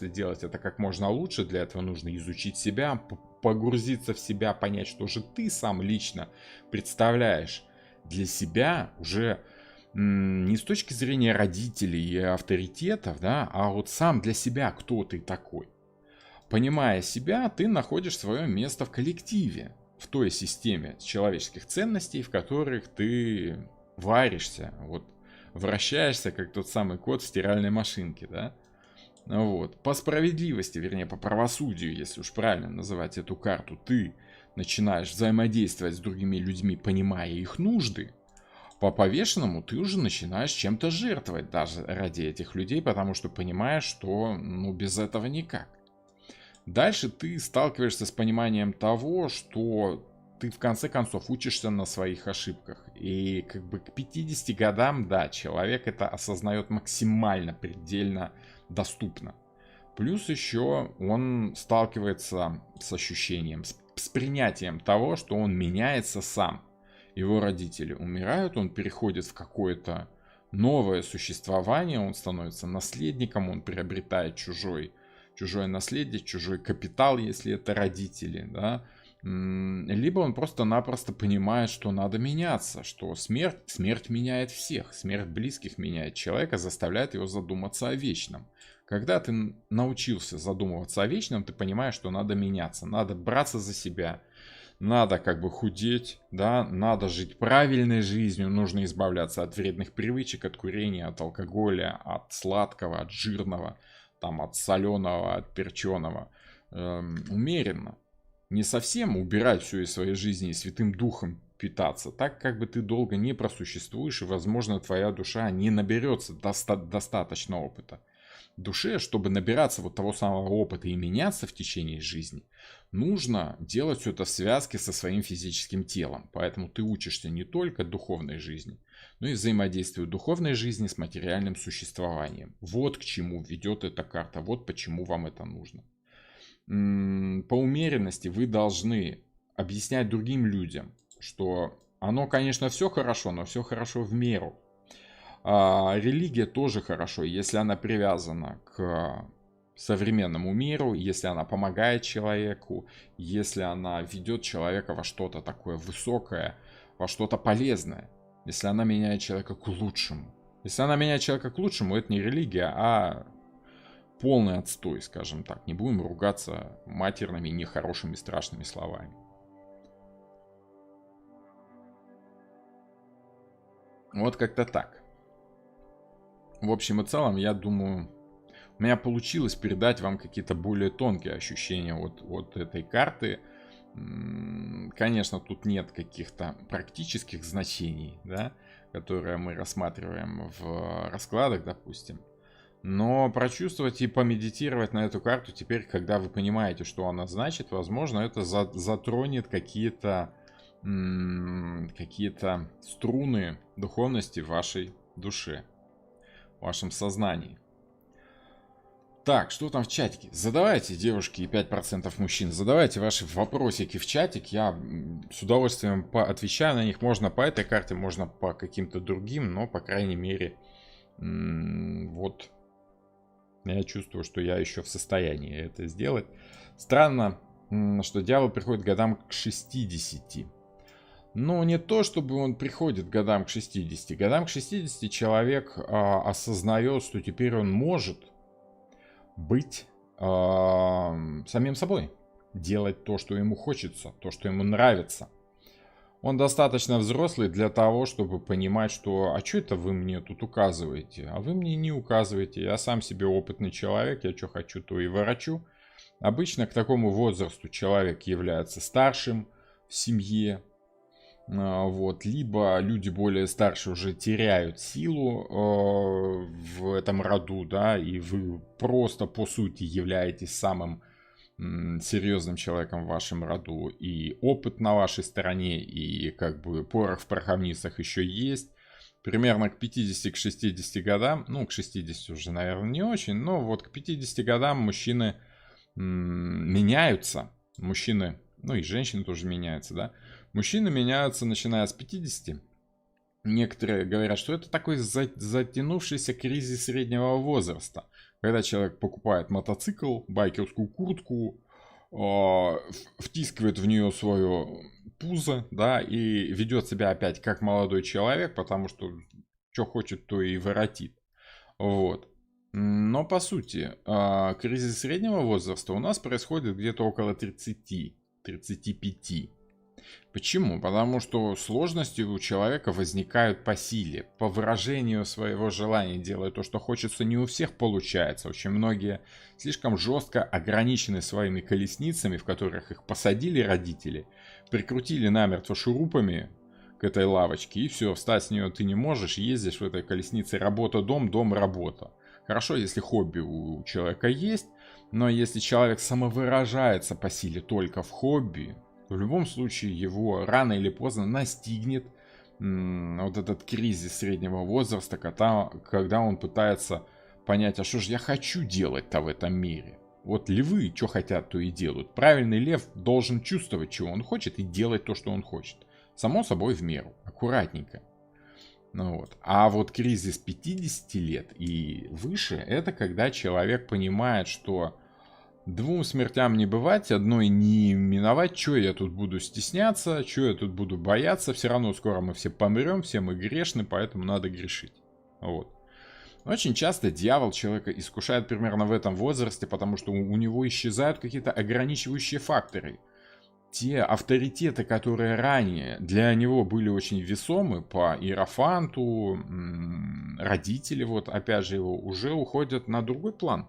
делать это как можно лучше. Для этого нужно изучить себя, погрузиться в себя, понять, что же ты сам лично представляешь для себя уже не с точки зрения родителей и авторитетов, да, а вот сам для себя, кто ты такой. Понимая себя, ты находишь свое место в коллективе, в той системе человеческих ценностей, в которых ты варишься, вот, вращаешься, как тот самый кот в стиральной машинке, да. Вот. По справедливости, вернее, по правосудию, если уж правильно называть эту карту, ты начинаешь взаимодействовать с другими людьми, понимая их нужды. По повешенному ты уже начинаешь чем-то жертвовать даже ради этих людей, потому что понимаешь, что ну без этого никак. Дальше ты сталкиваешься с пониманием того, что ты в конце концов учишься на своих ошибках. И как бы к 50 годам, да, человек это осознает максимально, предельно доступно. Плюс еще он сталкивается с ощущением, с принятием того, что он меняется сам. Его родители умирают, он переходит в какое-то новое существование, он становится наследником, он приобретает чужое наследие, чужой капитал, если это родители, да. Либо он просто-напросто понимает, что надо меняться, что смерть меняет всех, смерть близких меняет человека, заставляет его задуматься о вечном. Когда ты научился задумываться о вечном, ты понимаешь, что надо меняться, надо браться за себя, надо как бы худеть, да, надо жить правильной жизнью, нужно избавляться от вредных привычек, от курения, от алкоголя, от сладкого, от жирного, там, от соленого, от перченого. Умеренно. Не совсем убирать все из своей жизни и Святым Духом питаться. Так как бы ты долго не просуществуешь, и, возможно, твоя душа не наберется достаточно опыта. Душе, чтобы набираться вот того самого опыта и меняться в течение жизни, нужно делать все это в связке со своим физическим телом. Поэтому ты учишься не только духовной жизни, но и взаимодействию духовной жизни с материальным существованием. Вот к чему ведет эта карта, вот почему вам это нужно. По умеренности вы должны объяснять другим людям, что оно, конечно, все хорошо, но все хорошо в меру. Религия тоже хорошо, если она привязана к современному миру, если она помогает человеку, если она ведет человека во что-то такое высокое, во что-то полезное, если она меняет человека к лучшему. Если она меняет человека к лучшему, это не религия, а полный отстой, скажем так. Не будем ругаться матерными, нехорошими, страшными словами. Вот как-то так. В общем и целом, я думаю, у меня получилось передать вам какие-то более тонкие ощущения от этой карты. Конечно, тут нет каких-то практических значений, да, которые мы рассматриваем в раскладах, допустим. Но прочувствовать и помедитировать на эту карту теперь, когда вы понимаете, что она значит, возможно, это затронет какие-то струны духовности в вашей душе, в вашем сознании. Так, что там в чатике? Задавайте, девушки и 5% мужчин, задавайте ваши вопросики в чатик. Я с удовольствием отвечаю на них. Можно по этой карте, можно по каким-то другим, но, по крайней мере, вот я чувствую, что я еще в состоянии это сделать. Странно, что дьявол приходит годам к 60. Но не то, чтобы он приходит годам к 60. Годам к 60 человек осознает, что теперь он может быть самим собой. Делать то, что ему хочется, то, что ему нравится. Он достаточно взрослый для того, чтобы понимать, что «а что это вы мне тут указываете?» А вы мне не указываете, я сам себе опытный человек, я что хочу, то и ворочу. Обычно к такому возрасту человек является старшим в семье, вот, либо люди более старшие уже теряют силу в этом роду, да, и вы просто по сути являетесь самым серьезным человеком в вашем роду, и опыт на вашей стороне, и как бы порох в пороховницах еще есть. Примерно к 50-60 годам, ну, к 60 уже, наверное, не очень, но вот к 50 годам мужчины меняются. Мужчины, ну и женщины тоже меняются, да. Мужчины меняются, начиная с 50. Некоторые говорят, что это такой затянувшийся кризис среднего возраста. Когда человек покупает мотоцикл, байкерскую куртку, втискивает в нее свое пузо, да, и ведет себя опять как молодой человек, потому что что хочет, то и воротит. Вот. Но по сути, кризис среднего возраста у нас происходит где-то около 30-35. Почему? Потому что сложности у человека возникают по силе, по выражению своего желания, делая то, что хочется, не у всех получается. Очень многие слишком жестко ограничены своими колесницами, в которых их посадили родители, прикрутили намертво шурупами к этой лавочке, и все, встать с нее ты не можешь, ездишь в этой колеснице работа-дом, дом-работа. Хорошо, если хобби у человека есть, но если человек самовыражается по силе только в хобби, в любом случае его рано или поздно настигнет вот этот кризис среднего возраста, когда он пытается понять, а что же я хочу делать-то в этом мире. Вот львы, что хотят, то и делают. Правильный лев должен чувствовать, чего он хочет, и делать то, что он хочет. Само собой в меру, аккуратненько. Ну вот. А вот кризис 50 лет и выше, это когда человек понимает, что двум смертям не бывать, одной не миновать, что я тут буду стесняться, что я тут буду бояться, все равно скоро мы все помрем, все мы грешны, поэтому надо грешить. Вот. Очень часто дьявол человека искушает примерно в этом возрасте, потому что у него исчезают какие-то ограничивающие факторы. те авторитеты, которые ранее для него были очень весомы по Иерофанту, родители, вот опять же его, уже уходят на другой план.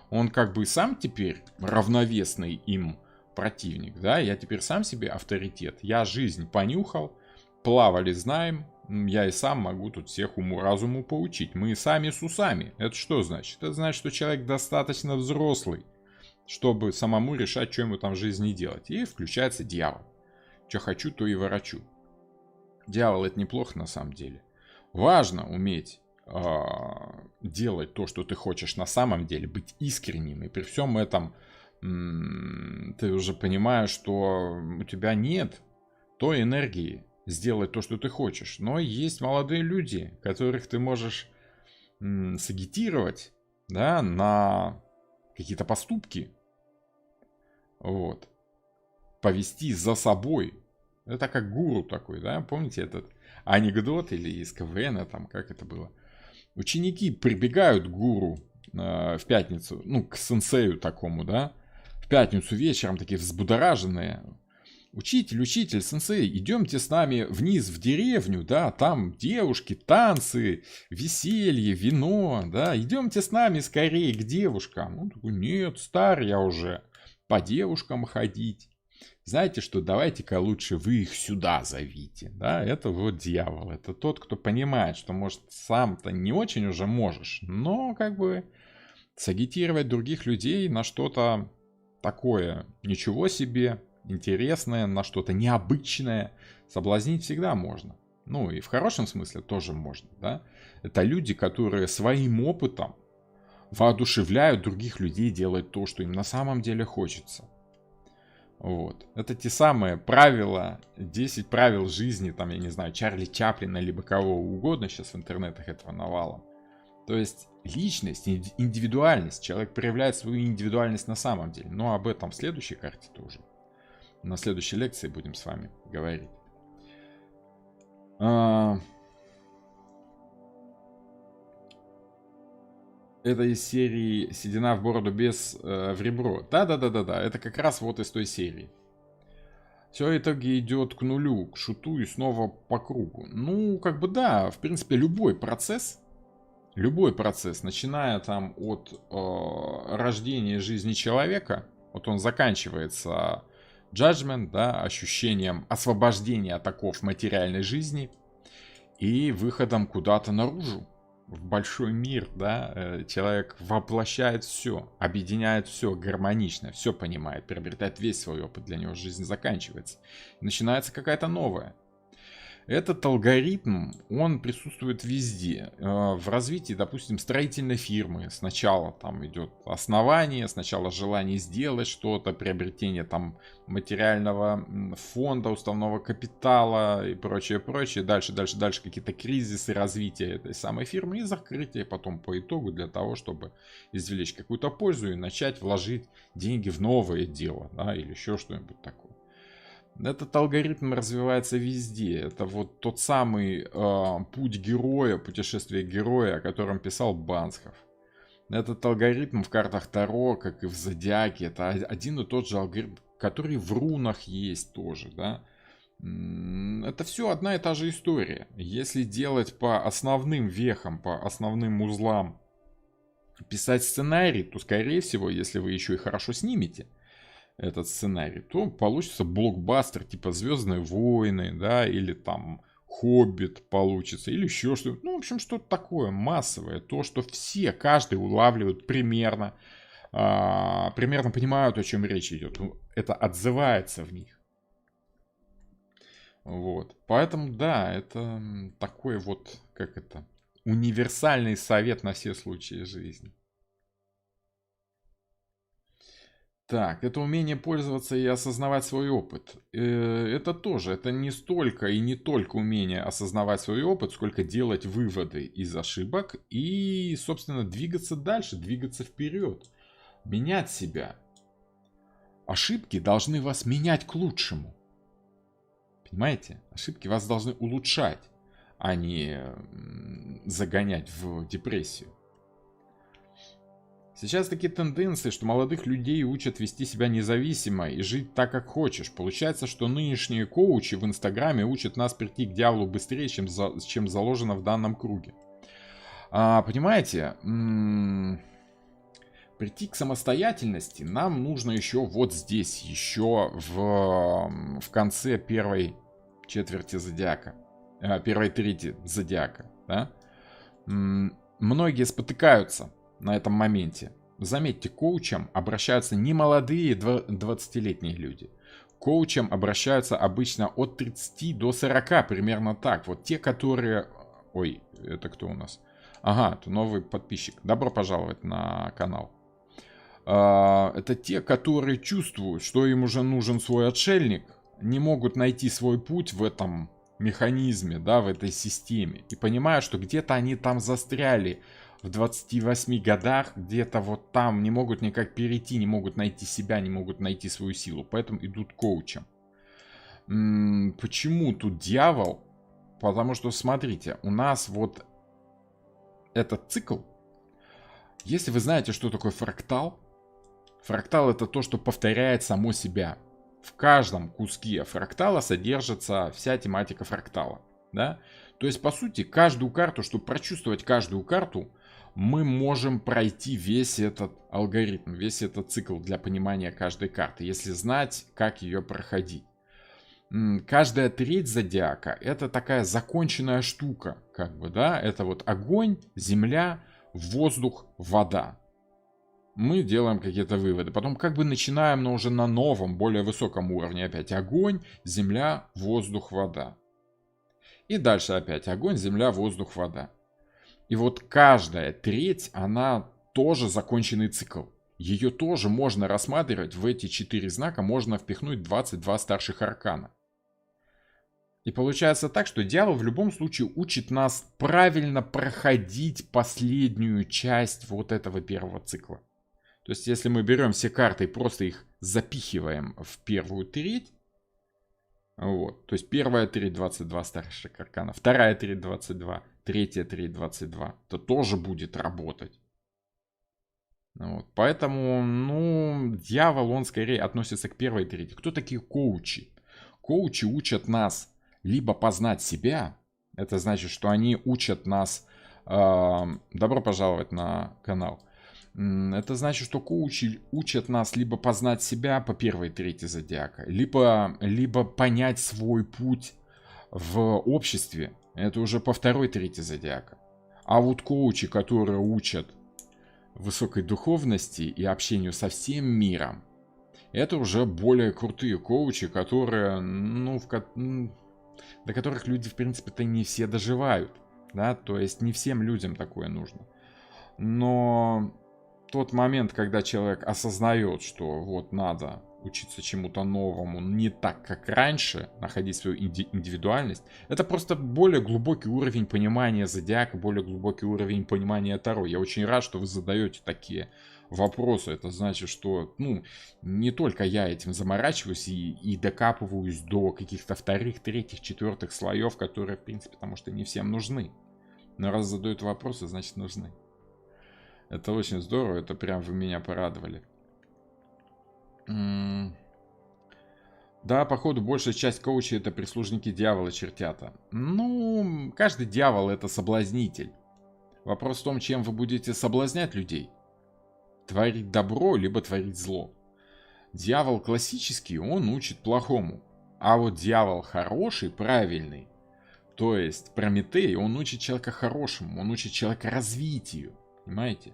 Он как бы сам теперь равновесный им противник, да, я теперь сам себе авторитет, я жизнь понюхал, плавали знаем, я и сам могу тут всех уму-разуму поучить. Мы сами с усами. Это что значит? Это значит, что человек достаточно взрослый, чтобы самому решать, что ему там в жизни делать. И включается дьявол. Что хочу, то и ворочу. Дьявол — это неплохо на самом деле. Важно уметь делать то, что ты хочешь на самом деле, быть искренним. И при всем этом ты уже понимаешь, что у тебя нет той энергии сделать то, что ты хочешь. Но есть молодые люди, которых ты можешь сагитировать, да, на какие-то поступки. Вот. Повести за собой. Это как гуру такой, да? Помните этот анекдот или из КВН, там, как это было? Ученики прибегают к гуру в пятницу, ну, к сенсею такому, да? В пятницу вечером такие взбудораженные. Учитель, сенсей, идемте с нами вниз в деревню, да, там девушки, танцы, веселье, вино, да, идемте с нами скорее к девушкам. Он такой, нет, стар я уже, по девушкам ходить. Знаете что, давайте-ка лучше вы их сюда зовите, да, это вот дьявол, это тот, кто понимает, что, может, сам-то не очень уже можешь, но как бы сагитировать других людей на что-то такое, ничего себе, интересное, на что-то необычное, соблазнить всегда можно. Ну и в хорошем смысле тоже можно, да. Это люди, которые своим опытом воодушевляют других людей делать то, что им на самом деле хочется. Вот. Это те самые правила, 10 правил жизни, там, я не знаю, Чарли Чаплина, либо кого угодно, сейчас в интернетах этого навалом. То есть личность, индивидуальность, человек проявляет свою индивидуальность на самом деле. Но об этом в следующей карте тоже. На следующей лекции будем с вами говорить. Это из серии «Седина в бороду, без в ребро». Да. Это как раз вот из той серии. Все в итоге идет к нулю, к шуту и снова по кругу. Ну, как бы да, в принципе, любой процесс, начиная там от рождения жизни человека, вот он заканчивается judgment, да, ощущением освобождения от оков материальной жизни и выходом куда-то наружу, в большой мир, да, человек воплощает все, объединяет все гармонично, все понимает, приобретает весь свой опыт, для него жизнь заканчивается. И начинается какая-то новая. Этот алгоритм, он присутствует везде. В развитии, допустим, строительной фирмы сначала там идет основание, сначала желание сделать что-то, приобретение там материального фонда, уставного капитала и прочее. Дальше какие-то кризисы развития этой самой фирмы и закрытие потом по итогу для того, чтобы извлечь какую-то пользу и начать вложить деньги в новое дело, да, или еще что-нибудь такое. Этот алгоритм развивается везде. Это вот тот самый путь героя, путешествие героя, о котором писал Бансхов. Этот алгоритм в картах Таро, как и в Зодиаке, это один и тот же алгоритм, который в рунах есть тоже, да. Это все одна и та же история. Если делать по основным вехам, по основным узлам, писать сценарий, то, скорее всего, если вы еще и хорошо снимете этот сценарий, то получится блокбастер типа «Звездные войны», да, или там «Хоббит» получится, или еще что-то. Ну, в общем, что-то такое массовое, то, что все, каждый улавливает примерно, примерно понимают, о чем речь идет. Это отзывается в них. Вот. Поэтому, да, это такой вот, как это, универсальный совет на все случаи жизни. Так, это умение пользоваться и осознавать свой опыт. Это тоже, это не столько и не только умение осознавать свой опыт, сколько делать выводы из ошибок и, собственно, двигаться дальше, двигаться вперед, менять себя. Ошибки должны вас менять к лучшему. Понимаете? Ошибки вас должны улучшать, а не загонять в депрессию. Сейчас такие тенденции, что молодых людей учат вести себя независимо и жить так, как хочешь. Получается, что нынешние коучи в Инстаграме учат нас прийти к дьяволу быстрее, чем заложено в данном круге. Понимаете, прийти к самостоятельности нам нужно еще вот здесь, еще в конце первой четверти зодиака, первой трети зодиака, да? Многие спотыкаются на этом моменте. Заметьте, коучам обращаются не молодые 20-летние люди. Коучам обращаются обычно от 30 до 40, примерно так. Вот те, которые... Ой, это кто у нас? Ага, это новый подписчик. Добро пожаловать на канал. Это те, которые чувствуют, что им уже нужен свой отшельник, не могут найти свой путь в этом механизме, да, в этой системе. И понимают, что где-то они там застряли в 28 годах, где-то вот там, не могут никак перейти, не могут найти себя, не могут найти свою силу. Поэтому идут к коучам. Почему тут дьявол? Потому что, смотрите, у нас вот этот цикл. Если вы знаете, что такое фрактал, фрактал — это то, что повторяет само себя. В каждом куске фрактала содержится вся тематика фрактала. Да? То есть, по сути, каждую карту, чтобы прочувствовать каждую карту, мы можем пройти весь этот алгоритм, весь этот цикл для понимания каждой карты, если знать, как ее проходить. Каждая треть зодиака — это такая законченная штука, как бы, да, это вот огонь, земля, воздух, вода. Мы делаем какие-то выводы, потом как бы начинаем, но уже на новом, более высоком уровне опять огонь, земля, воздух, вода. И дальше опять огонь, земля, воздух, вода. И вот каждая треть, она тоже законченный цикл. Ее тоже можно рассматривать в эти 4 знака, можно впихнуть 22 старших аркана. И получается так, что дьявол в любом случае учит нас правильно проходить последнюю часть вот этого первого цикла. То есть, если мы берем все карты и просто их запихиваем в первую треть, вот, то есть первая треть 22 старших аркана, вторая треть 22, третья треть 22, то тоже будет работать. Вот, поэтому, ну, дьявол, он скорее относится к первой трети. Кто такие коучи? Коучи учат нас либо познать себя, это значит, что они учат нас... добро пожаловать на канал. Это значит, что коучи учат нас либо познать себя по первой трети зодиака, либо понять свой путь в обществе. Это уже по второй трети зодиака. А вот коучи, которые учат высокой духовности и общению со всем миром, это уже более крутые коучи, которые, ну, до которых люди, в принципе-то, не все доживают. Да? То есть не всем людям такое нужно. Но тот момент, когда человек осознает, что вот надо учиться чему-то новому не так, как раньше, находить свою индивидуальность, это просто более глубокий уровень понимания зодиака, более глубокий уровень понимания Таро. Я очень рад, что вы задаете такие вопросы. Это значит, что, ну, не только я этим заморачиваюсь и докапываюсь до каких-то вторых, третьих, четвертых слоев, которые, в принципе, потому что не всем нужны. Но раз задают вопросы, значит нужны. Это очень здорово, это прям вы меня порадовали. Да, походу, большая часть коучей — это прислужники дьявола, чертята. Ну, каждый дьявол — это соблазнитель. Вопрос в том, чем вы будете соблазнять людей. Творить добро, либо творить зло. Дьявол классический, он учит плохому. А вот дьявол хороший, правильный, то есть Прометей, он учит человека хорошему, он учит человека развитию. Понимаете?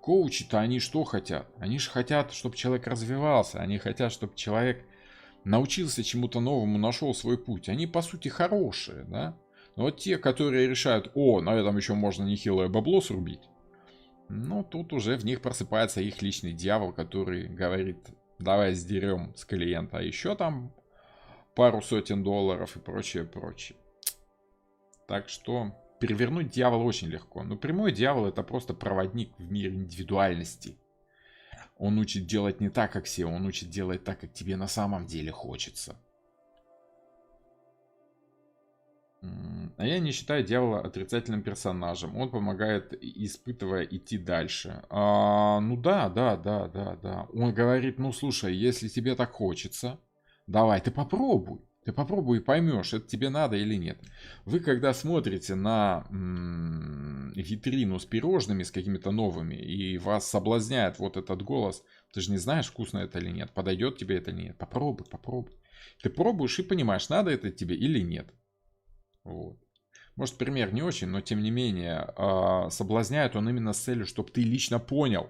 Коучи-то они что хотят? Они же хотят, чтобы человек развивался. Они хотят, чтобы человек научился чему-то новому, нашел свой путь. Они, по сути, хорошие, да? Но вот те, которые решают, о, на этом еще можно нехилое бабло срубить, ну, тут уже в них просыпается их личный дьявол, который говорит, давай сдерем с клиента еще там пару сотен долларов и прочее, прочее. Так что... перевернуть дьявола очень легко. Но прямой дьявол — это просто проводник в мир индивидуальности. Он учит делать не так, как все. Он учит делать так, как тебе на самом деле хочется. А я не считаю дьявола отрицательным персонажем. Он помогает, испытывая, идти дальше. Ну да, да, да, да, да. Он говорит, ну слушай, если тебе так хочется, давай, ты попробуй. Ты попробуй и поймешь, это тебе надо или нет. Вы когда смотрите на витрину с пирожными, с какими-то новыми, и вас соблазняет вот этот голос, ты же не знаешь, вкусно это или нет, подойдет тебе это или нет. Попробуй, попробуй. Ты пробуешь и понимаешь, надо это тебе или нет. Вот. Может, пример не очень, но тем не менее, соблазняет он именно с целью, чтобы ты лично понял,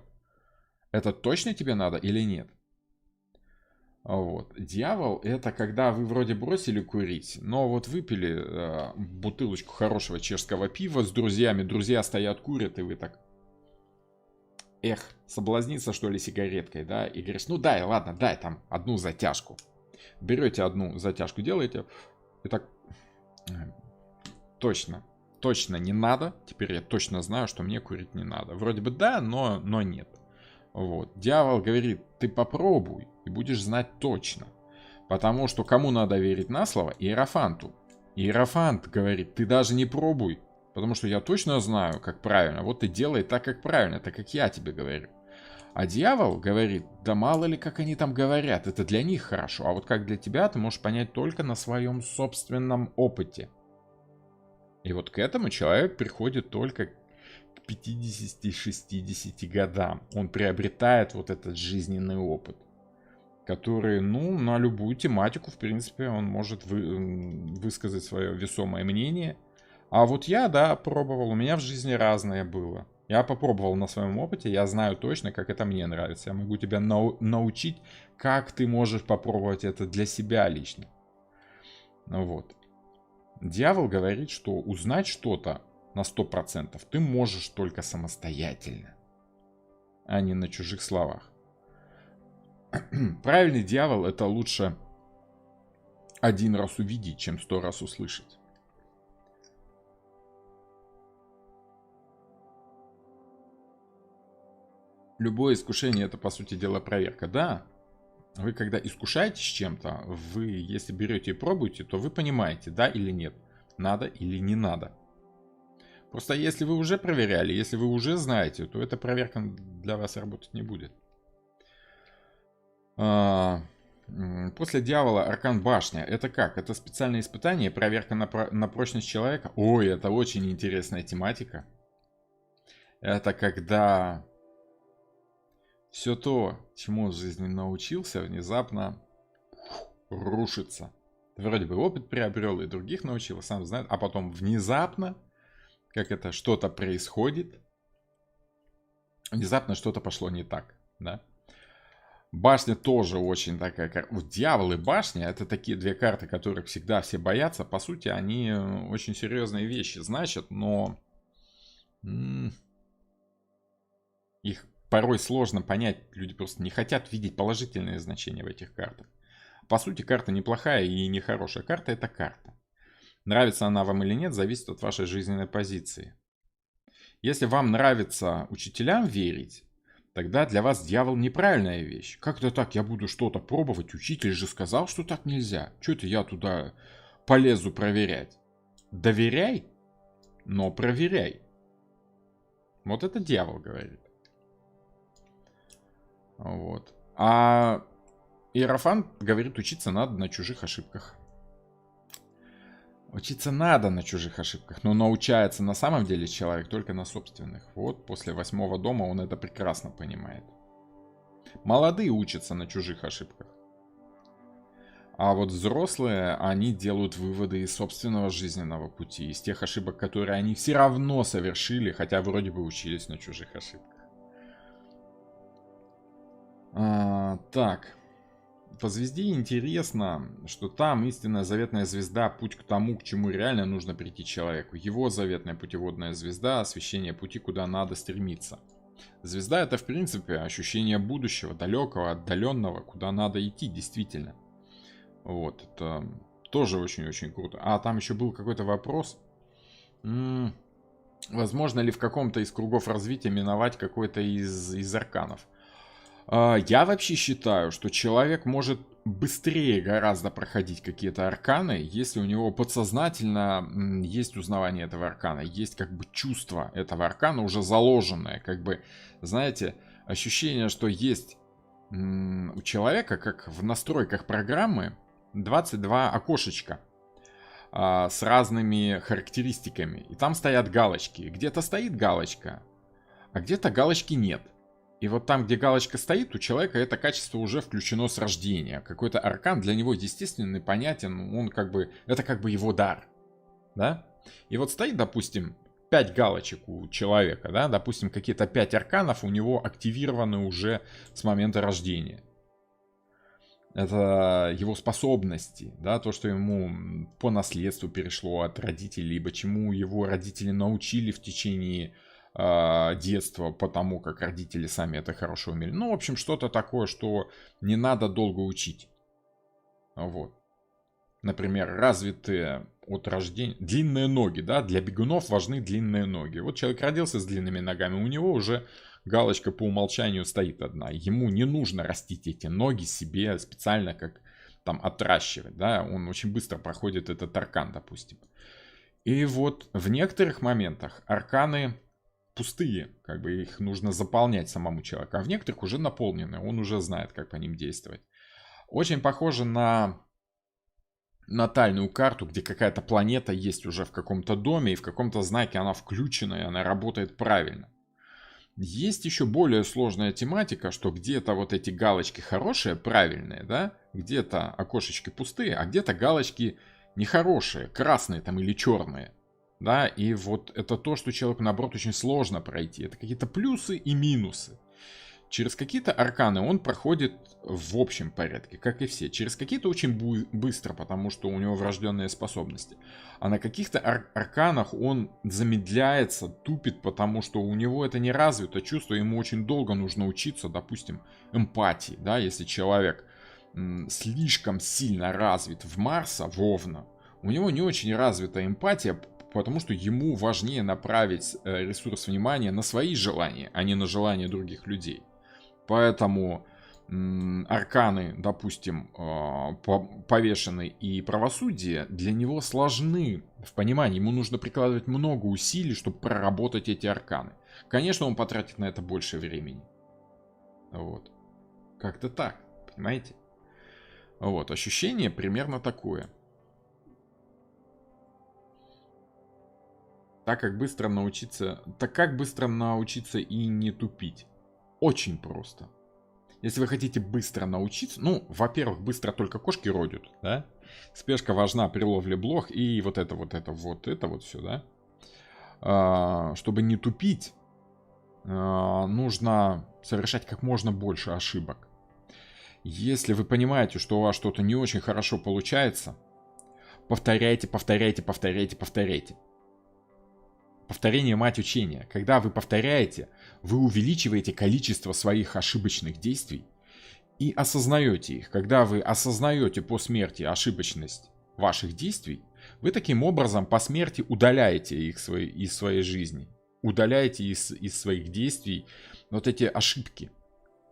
это точно тебе надо или нет. Вот. Дьявол — это когда вы вроде бросили курить, но вот выпили бутылочку хорошего чешского пива с друзьями, друзья стоят, курят, и вы так, эх, соблазниться что ли сигареткой, да, и говоришь, ну дай, ладно, дай там одну затяжку. Берете одну затяжку, делаете, и так, точно не надо, теперь я точно знаю, что мне курить не надо. Вроде бы да, но нет. Вот. Дьявол говорит, ты попробуй и будешь знать точно. Потому что кому надо верить на слово? Иерофанту. Иерофант говорит, ты даже не пробуй, потому что я точно знаю, как правильно. Вот ты делай так, как правильно, так как я тебе говорю. А дьявол говорит, да мало ли, как они там говорят, это для них хорошо. А вот как для тебя, ты можешь понять только на своем собственном опыте. И вот к этому человек приходит только 50-60 годам. Он приобретает вот этот жизненный опыт, который, ну, на любую тематику, в принципе, он может высказать свое весомое мнение. А вот я, да, пробовал, у меня в жизни разное было. Я попробовал на своем опыте, я знаю точно, как это мне нравится. Я могу тебя научить, как ты можешь попробовать это для себя лично. Ну вот. Дьявол говорит, что узнать что-то на 100% ты можешь только самостоятельно, а не на чужих словах. Правильный дьявол — это лучше один раз увидеть, чем 100 раз услышать. Любое искушение — это, по сути дела, проверка. Да, вы когда искушаетесь чем-то, вы, если берете и пробуете, то вы понимаете, да или нет, надо или не надо. Просто если вы уже проверяли, если вы уже знаете, то эта проверка для вас работать не будет. После дьявола аркан башня. Это как? Это специальное испытание, проверка на прочность человека? Ой, это очень интересная тематика. Это когда все то, чему в жизни научился, внезапно рушится. Ты вроде бы опыт приобрел и других научил, сам знает, а потом внезапно, как это, что-то происходит, внезапно что-то пошло не так, да? Башня тоже очень такая карта. Вот дьявол и башня — это такие две карты, которых всегда все боятся. По сути, они очень серьезные вещи значат, но их порой сложно понять. Люди просто не хотят видеть положительные значения в этих картах. По сути, карта неплохая и нехорошая. Карта — это карта. Нравится она вам или нет, зависит от вашей жизненной позиции. Если вам нравится учителям верить, тогда для вас дьявол неправильная вещь. Как это так? Я буду что-то пробовать. Учитель же сказал, что так нельзя. Что это я туда полезу проверять? Доверяй, но проверяй. Вот это дьявол говорит. Вот. А Иерофант говорит, учиться надо на чужих ошибках. Учиться надо на чужих ошибках, но научается на самом деле человек только на собственных. Вот после 8-го дома он это прекрасно понимает. Молодые учатся на чужих ошибках. А вот взрослые, они делают выводы из собственного жизненного пути, из тех ошибок, которые они все равно совершили, хотя вроде бы учились на чужих ошибках. Так. По звезде интересно, что там истинная заветная звезда, путь к тому, к чему реально нужно прийти человеку. Его заветная путеводная звезда, освещение пути, куда надо стремиться. Звезда — это, в принципе, ощущение будущего, далекого, отдаленного, куда надо идти, действительно. Вот, это тоже очень-очень круто. А там еще был какой-то вопрос. Возможно ли в каком-то из кругов развития миновать какой-то из арканов? Я вообще считаю, что человек может быстрее гораздо проходить какие-то арканы, если у него подсознательно есть узнавание этого аркана, есть как бы чувство этого аркана уже заложенное, как бы, знаете, ощущение, что есть у человека, как в настройках программы, 22 окошечка с разными характеристиками, и там стоят галочки. Где-то стоит галочка, а где-то галочки нет. И вот там, где галочка стоит, у человека это качество уже включено с рождения. Какой-то аркан для него естественный, понятен, он как бы, это как бы его дар, да? И вот стоит, допустим, 5 галочек у человека, да, допустим, какие-то 5 арканов у него активированы уже с момента рождения. Это его способности, да, то, что ему по наследству перешло от родителей, либо чему его родители научили в течение детства, потому как родители сами это хорошо умели. Ну, в общем, что-то такое, что не надо долго учить. Вот. Например, развитые от рождения... Длинные ноги, да, для бегунов важны длинные ноги. Вот человек родился с длинными ногами, у него уже галочка по умолчанию стоит одна. Ему не нужно растить эти ноги себе специально, как там отращивать, да. Он очень быстро проходит этот аркан, допустим. И вот в некоторых моментах арканы пустые, как бы их нужно заполнять самому человеку, а в некоторых уже наполнены, он уже знает, как по ним действовать. Очень похоже на натальную карту, где какая-то планета есть уже в каком-то доме, и в каком-то знаке она включена, и она работает правильно. Есть еще более сложная тематика, что где-то вот эти галочки хорошие, правильные, да, где-то окошечки пустые, а где-то галочки нехорошие, красные там или черные. Да, и вот это то, что человеку, наоборот, очень сложно пройти. Это какие-то плюсы и минусы. Через какие-то арканы он проходит в общем порядке, как и все. Через какие-то очень быстро, потому что у него врожденные способности. А на каких-то арканах он замедляется, тупит, потому что у него это не развито чувство, ему очень долго нужно учиться, допустим, эмпатии. Да, если человек слишком сильно развит в Марса, в Овна, у него не очень развита эмпатия, потому что ему важнее направить ресурс внимания на свои желания, а не на желания других людей. Поэтому арканы, допустим, повешенный и правосудие для него сложны в понимании. Ему нужно прикладывать много усилий, чтобы проработать эти арканы. Конечно, он потратит на это больше времени. Вот. Как-то так, понимаете? Вот, ощущение примерно такое. Как быстро научиться и не тупить? Очень просто. Если вы хотите быстро научиться, ну, во-первых, быстро только кошки родят, да? Спешка важна при ловле блох и вот это все, да? Чтобы не тупить, нужно совершать как можно больше ошибок. Если вы понимаете, что у вас что-то не очень хорошо получается, повторяйте. Повторение – мать учения. Когда вы повторяете, вы увеличиваете количество своих ошибочных действий и осознаете их. Когда вы осознаете по смерти ошибочность ваших действий, вы таким образом по смерти удаляете их из своей жизни. Удаляете из своих действий вот эти ошибки.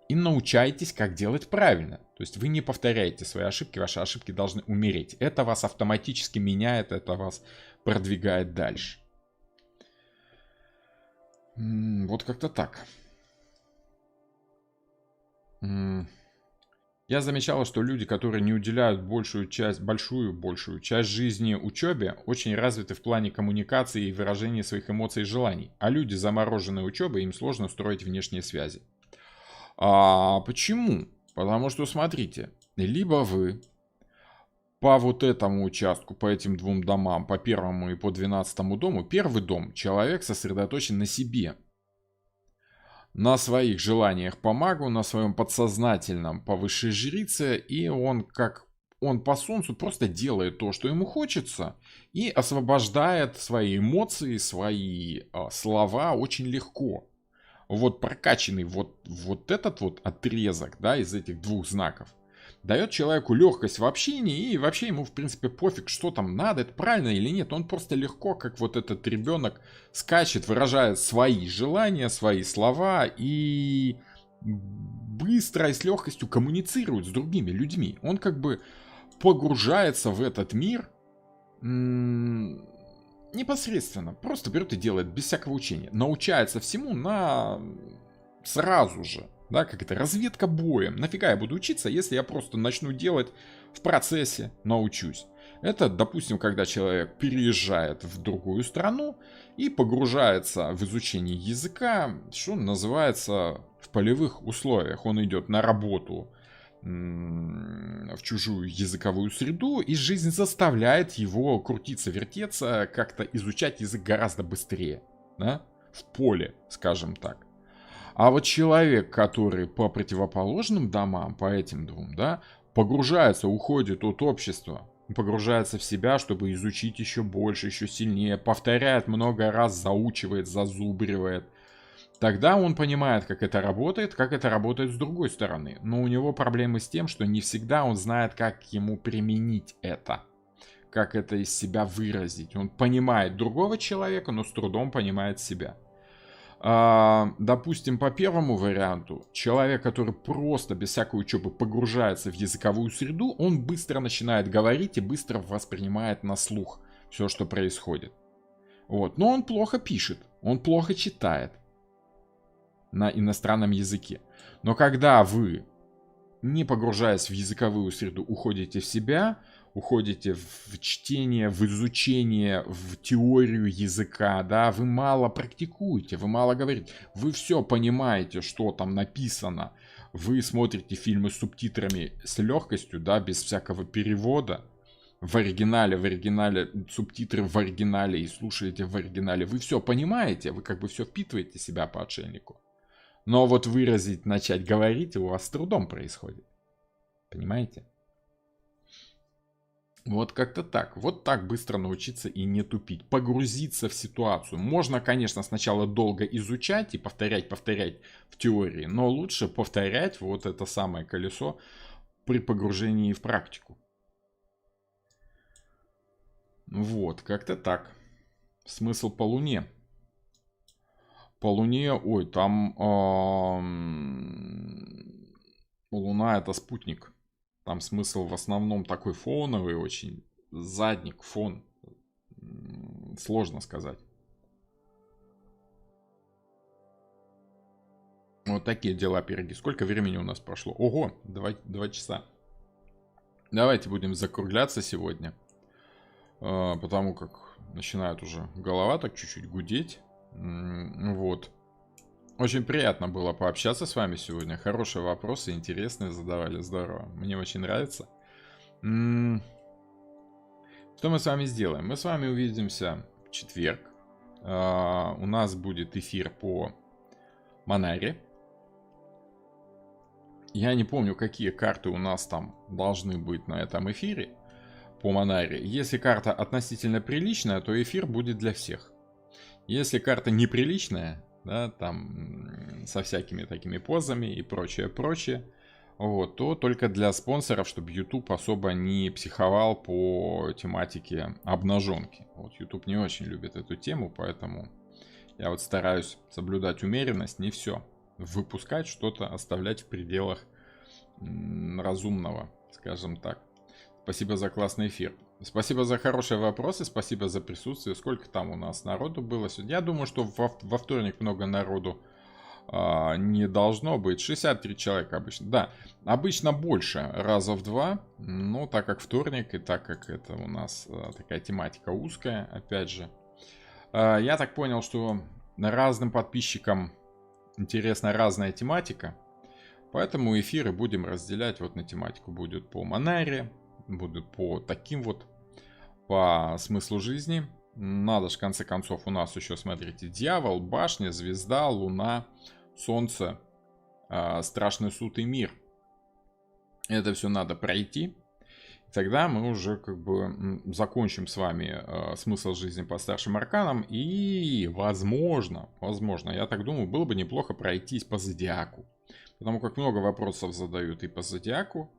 И научайтесь, как делать правильно. То есть вы не повторяете свои ошибки, ваши ошибки должны умереть. Это вас автоматически меняет, это вас продвигает дальше. Вот как-то так. Я замечала, что люди, которые не уделяют большую часть жизни учебе, очень развиты в плане коммуникации и выражения своих эмоций и желаний. А люди, замороженные учебой, им сложно строить внешние связи. Почему? Потому что, смотрите, либо вы по вот этому участку, по этим двум домам, по первому и по 12 дому, первый дом, человек сосредоточен на себе, на своих желаниях по магу, на своем подсознательном по высшей жрице, и он по солнцу просто делает то, что ему хочется, и освобождает свои эмоции, свои слова очень легко. Вот прокачанный вот этот вот отрезок, да, из этих двух знаков дает человеку легкость в общении, и вообще ему, в принципе, пофиг, что там надо, это правильно или нет. Он просто легко, как вот этот ребенок, скачет, выражает свои желания, свои слова, и быстро и с легкостью коммуницирует с другими людьми. Он как бы погружается в этот мир непосредственно. Просто берет и делает без всякого учения. Научается всему сразу же. Да, как это, разведка боем. Нафига я буду учиться, если я просто начну делать в процессе, научусь. Это, допустим, когда человек переезжает в другую страну и погружается в изучение языка, что называется, в полевых условиях. Он идет на работу в чужую языковую среду, и жизнь заставляет его крутиться, вертеться, как-то изучать язык гораздо быстрее, да? В поле, скажем так. А вот человек, который по противоположным домам, по этим двум, да, погружается, уходит от общества, погружается в себя, чтобы изучить еще больше, еще сильнее, повторяет много раз, заучивает, зазубривает, тогда он понимает, как это работает с другой стороны. Но у него проблемы с тем, что не всегда он знает, как ему применить это. Как это из себя выразить. Он понимает другого человека, но с трудом понимает себя. Допустим, по первому варианту, человек, который просто без всякой учебы погружается в языковую среду, он быстро начинает говорить и быстро воспринимает на слух все, что происходит. Вот. Но он плохо пишет, он плохо читает на иностранном языке. Но когда вы, не погружаясь в языковую среду, уходите в себя, уходите в чтение, в изучение, в теорию языка, да, вы мало практикуете, вы мало говорите, вы все понимаете, что там написано, вы смотрите фильмы с субтитрами с легкостью, да, без всякого перевода, в оригинале, субтитры в оригинале и слушаете в оригинале, вы все понимаете, вы как бы все впитываете в себя по отшельнику. Но вот выразить, начать говорить у вас с трудом происходит. Понимаете? Вот как-то так. Вот так быстро научиться и не тупить. Погрузиться в ситуацию. Можно, конечно, сначала долго изучать и повторять в теории. Но лучше повторять вот это самое колесо при погружении в практику. Вот, как-то так. Смысл по Луне. По Луне, ой, там Луна это спутник. Там смысл в основном такой фоновый очень. Задник, фон. Сложно сказать. Вот такие дела, пироги. Сколько времени у нас прошло? Ого, 2 часа. Давайте будем закругляться сегодня. Потому как начинает уже голова так чуть-чуть гудеть. Вот. Очень приятно было пообщаться с вами сегодня. Хорошие вопросы, интересные задавали. Здорово. Мне очень нравится. Что мы с вами сделаем? Мы с вами увидимся в четверг. У нас будет эфир по Монаре. Я не помню, какие карты у нас там должны быть на этом эфире по Монаре. Если карта относительно приличная, то эфир будет для всех. Если карта неприличная, да, там со всякими такими позами и прочее, вот, то только для спонсоров, чтобы YouTube особо не психовал по тематике обнаженки. Вот, YouTube не очень любит эту тему, поэтому я вот стараюсь соблюдать умеренность, не все выпускать, что-то оставлять в пределах разумного, скажем так. Спасибо за классный эфир. Спасибо за хорошие вопросы, спасибо за присутствие. Сколько там у нас народу было сегодня? Я думаю, что во вторник много народу не должно быть. 63 человека обычно. Да, обычно больше, раза в 2. Но так как вторник и так как это у нас такая тематика узкая, опять же. Я так понял, что разным подписчикам интересна разная тематика. Поэтому эфиры будем разделять вот на тематику. Будет по Монаре, будут по таким вот, по смыслу жизни. Надо же, в конце концов, у нас еще, смотрите, дьявол, башня, звезда, луна, солнце, страшный суд и мир. Это все надо пройти. Тогда мы уже как бы закончим с вами смысл жизни по старшим арканам. И возможно, я так думаю, было бы неплохо пройтись по зодиаку. Потому как много вопросов задают и по зодиаку,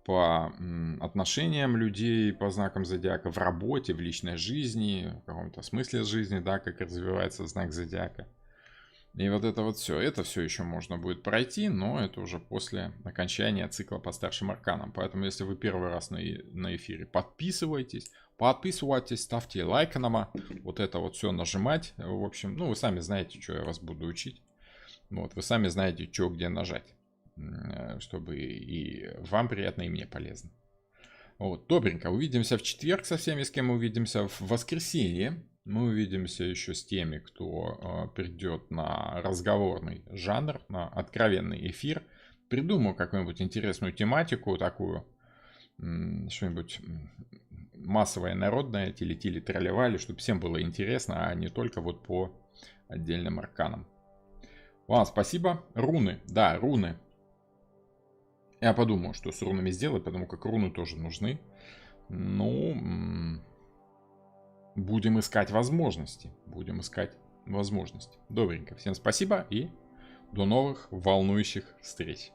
по отношениям людей, по знакам зодиака, в работе, в личной жизни, в каком-то смысле жизни, да, как развивается знак зодиака. И вот это все еще можно будет пройти, но это уже после окончания цикла по старшим арканам. Поэтому, если вы первый раз на эфире, подписывайтесь, ставьте лайк нам, вот это вот все нажимать. В общем, ну, вы сами знаете, что я вас буду учить. Вот, вы сами знаете, что где нажать, чтобы и вам приятно, и мне полезно. Вот, добренько, увидимся в четверг со всеми, с кем мы увидимся в воскресенье. Мы увидимся еще с теми, кто придет на разговорный жанр, на откровенный эфир. Придумаю какую-нибудь интересную тематику такую, что-нибудь массовое, народное, тили-тили, тролливали, чтобы всем было интересно, а не только вот по отдельным арканам. Ладно, спасибо. Руны, да, руны. Я подумал, что с рунами сделать, потому как руны тоже нужны. Ну, будем искать возможности. Добренько. Всем спасибо и до новых волнующих встреч.